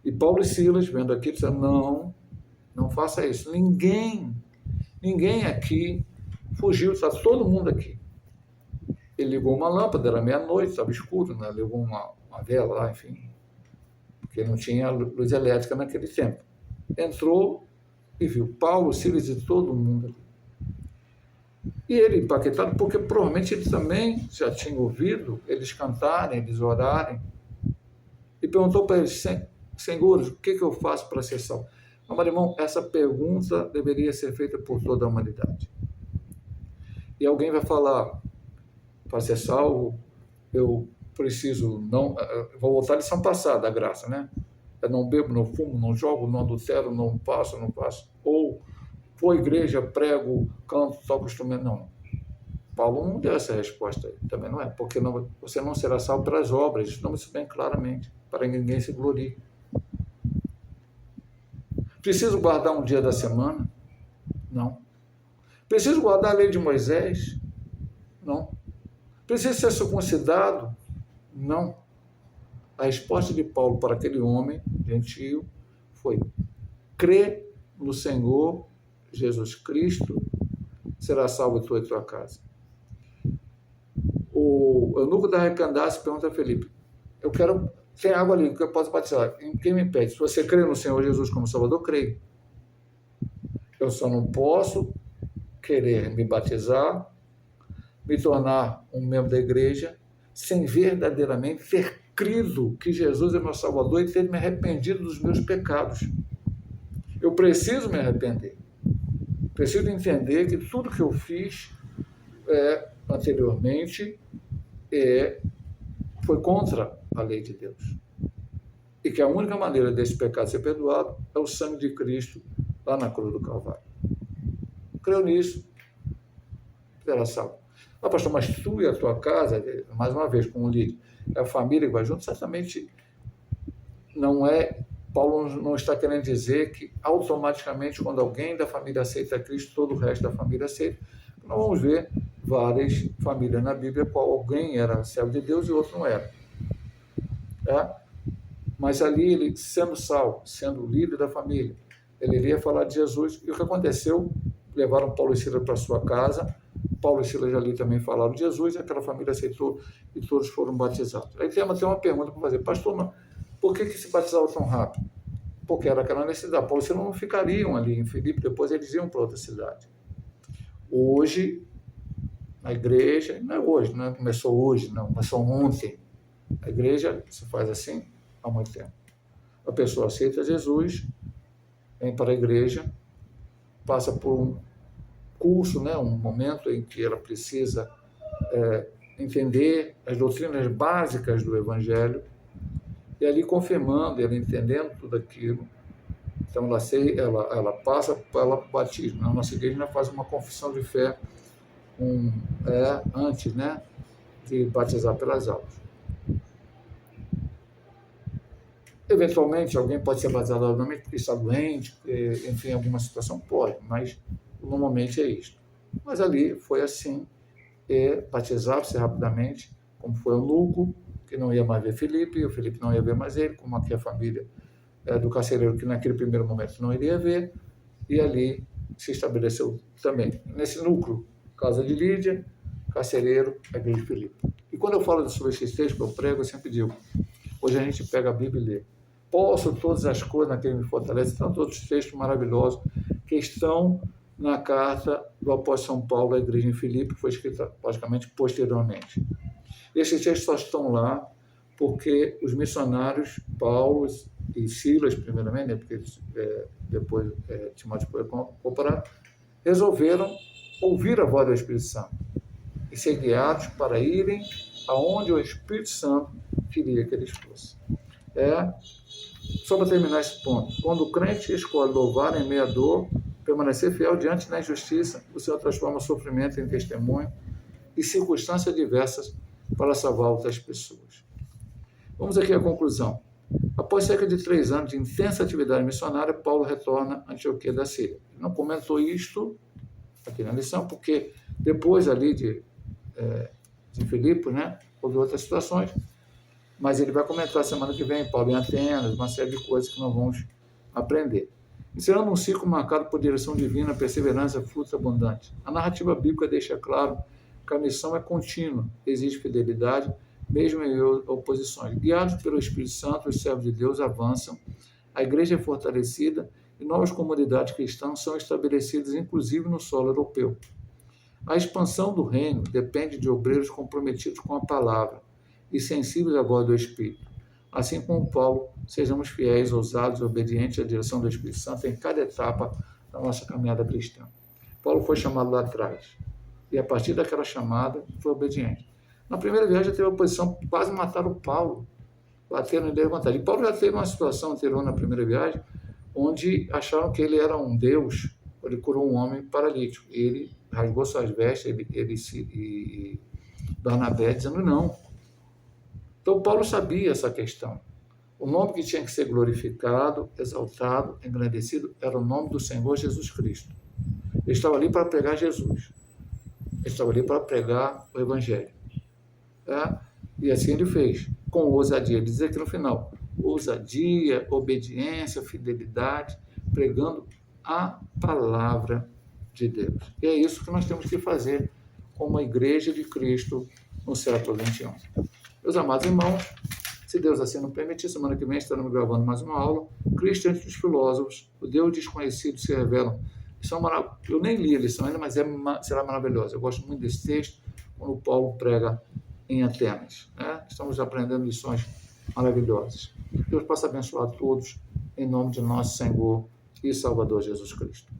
E Paulo e Silas, vendo aqui, disseram: não faça isso. Ninguém aqui fugiu, está todo mundo aqui. Ele ligou uma lâmpada, era meia-noite, estava escuro, né? Ligou uma vela lá, enfim, porque não tinha luz elétrica naquele tempo. Entrou e viu Paulo, Silas e todo mundo ali. E ele, empaquetado, porque provavelmente ele também já tinha ouvido eles cantarem, eles orarem, e perguntou para eles: Senhores, o que eu faço para ser salvo? Amado irmão, essa pergunta deveria ser feita por toda a humanidade. E alguém vai falar: para ser salvo, eu preciso não... Vou voltar à lição passada, da graça, né? Eu não bebo, não fumo, não jogo, não adultero, não passo. Ou vou à igreja, prego, canto, toco instrumento. Não. Paulo não deu essa resposta aí. Também não é. Porque não, você não será salvo pelas obras. Estamos isso bem claramente. Para que ninguém se glorie. Preciso guardar um dia da semana? Não. Preciso guardar a lei de Moisés? Não. Preciso ser circuncidado? Não. A resposta de Paulo para aquele homem gentio foi: crê no Senhor Jesus Cristo, será salvo tu e tua casa. O eunuco da Recandace pergunta a Felipe: tem água ali, que eu posso batizar? Quem me pede? Se você crê no Senhor Jesus como Salvador, creio. Eu só não posso querer me batizar, me tornar um membro da igreja, sem verdadeiramente ter crido que Jesus é meu Salvador e ter me arrependido dos meus pecados. Eu preciso me arrepender. Preciso entender que tudo que eu fiz anteriormente foi contra a lei de Deus. E que a única maneira desse pecado ser perdoado é o sangue de Cristo lá na cruz do Calvário. Creu nisso, será salvo. Ah, pastor, mas tu e a tua casa, mais uma vez, como líder, a família que vai junto, certamente não é... Paulo não está querendo dizer que automaticamente, quando alguém da família aceita Cristo, todo o resto da família aceita. Nós vamos ver várias famílias na Bíblia, qual alguém era servo de Deus e outro não era. Mas ali, ele sendo salvo, sendo líder da família, ele iria falar de Jesus. E o que aconteceu? Levaram Paulo e Silas para sua casa. Paulo e Silas ali também falaram de Jesus, e aquela família aceitou e todos foram batizados. Aí tem uma pergunta para fazer: pastor, por que se batizava tão rápido? Porque era aquela necessidade. Paulo e Silas não ficariam ali em Filipe, depois eles iam para outra cidade. Hoje, na igreja, não é hoje, não começou hoje, não, começou ontem. A igreja se faz assim há muito tempo. A pessoa aceita Jesus, vem para a igreja, passa por um curso, né, um momento em que ela precisa entender as doutrinas básicas do Evangelho, e ali confirmando, ela entendendo tudo aquilo, então ela passa pelo batismo. Na nossa igreja ela faz uma confissão de fé antes, né, de batizar pelas águas. Eventualmente, alguém pode ser batizado normalmente porque está doente, porque, enfim, alguma situação pode, mas normalmente é isto. Mas ali foi assim, batizava-se rapidamente, como foi o eunuco, que não ia mais ver Filipe, e o Filipe não ia ver mais ele, como aqui a família do carcereiro, que naquele primeiro momento não iria ver, e ali se estabeleceu também. Nesse núcleo, casa de Lídia, carcereiro, a igreja de Filipe. E quando eu falo sobre esses textos que eu prego, eu sempre digo: hoje a gente pega a Bíblia e lê. Posso todas as coisas naquele que me fortalece. São todos os textos maravilhosos que estão na carta do apóstolo São Paulo à igreja em Filipe, que foi escrita logicamente posteriormente. Esses textos só estão lá porque os missionários, Paulo e Silas, primeiramente, né, porque depois Timóteo foi comparado, resolveram ouvir a voz do Espírito Santo e ser guiados para irem aonde o Espírito Santo queria que eles fossem. Só para terminar esse ponto: quando o crente escolhe louvar em meia dor, permanecer fiel diante da injustiça, o Senhor transforma o sofrimento em testemunho e circunstâncias diversas para salvar outras pessoas. Vamos aqui à conclusão. Após cerca de 3 anos de intensa atividade missionária, Paulo retorna a Antioquia da Síria. Ele não comentou isto aqui na lição, porque depois ali de Filipe, né, houve outras situações, mas ele vai comentar semana que vem, Paulo em Atenas, uma série de coisas que nós vamos aprender. Encerrando um ciclo marcado por direção divina, perseverança, frutos abundantes. A narrativa bíblica deixa claro que a missão é contínua, exige fidelidade, mesmo em oposições. Guiados pelo Espírito Santo, os servos de Deus avançam, a igreja é fortalecida e novas comunidades cristãs são estabelecidas, inclusive no solo europeu. A expansão do reino depende de obreiros comprometidos com a palavra e sensíveis à voz do Espírito. Assim como Paulo, sejamos fiéis, ousados e obedientes à direção do Espírito Santo em cada etapa da nossa caminhada cristã. Paulo foi chamado lá atrás e, a partir daquela chamada, foi obediente. Na primeira viagem, teve oposição, quase mataram o Paulo, bateram nele e levantaram. E Paulo já teve uma situação anterior na primeira viagem, onde acharam que ele era um Deus, ele curou um homem paralítico. Ele rasgou suas vestes, e Barnabé dizendo não. Então, Paulo sabia essa questão. O nome que tinha que ser glorificado, exaltado, engrandecido, era o nome do Senhor Jesus Cristo. Ele estava ali para pregar Jesus. Ele estava ali para pregar o Evangelho. E assim ele fez, com ousadia. Ele diz aqui no final, ousadia, obediência, fidelidade, pregando a palavra de Deus. E é isso que nós temos que fazer como a Igreja de Cristo no século XXI. Meus amados irmãos, se Deus assim não permitir, semana que vem estaremos gravando mais uma aula. Cristo entre os filósofos, o Deus desconhecido se revela. Eu nem li a lição ainda, mas será maravilhosa. Eu gosto muito desse texto, quando Paulo prega em Atenas. Estamos aprendendo lições maravilhosas. Deus possa abençoar a todos, em nome de nosso Senhor e Salvador Jesus Cristo.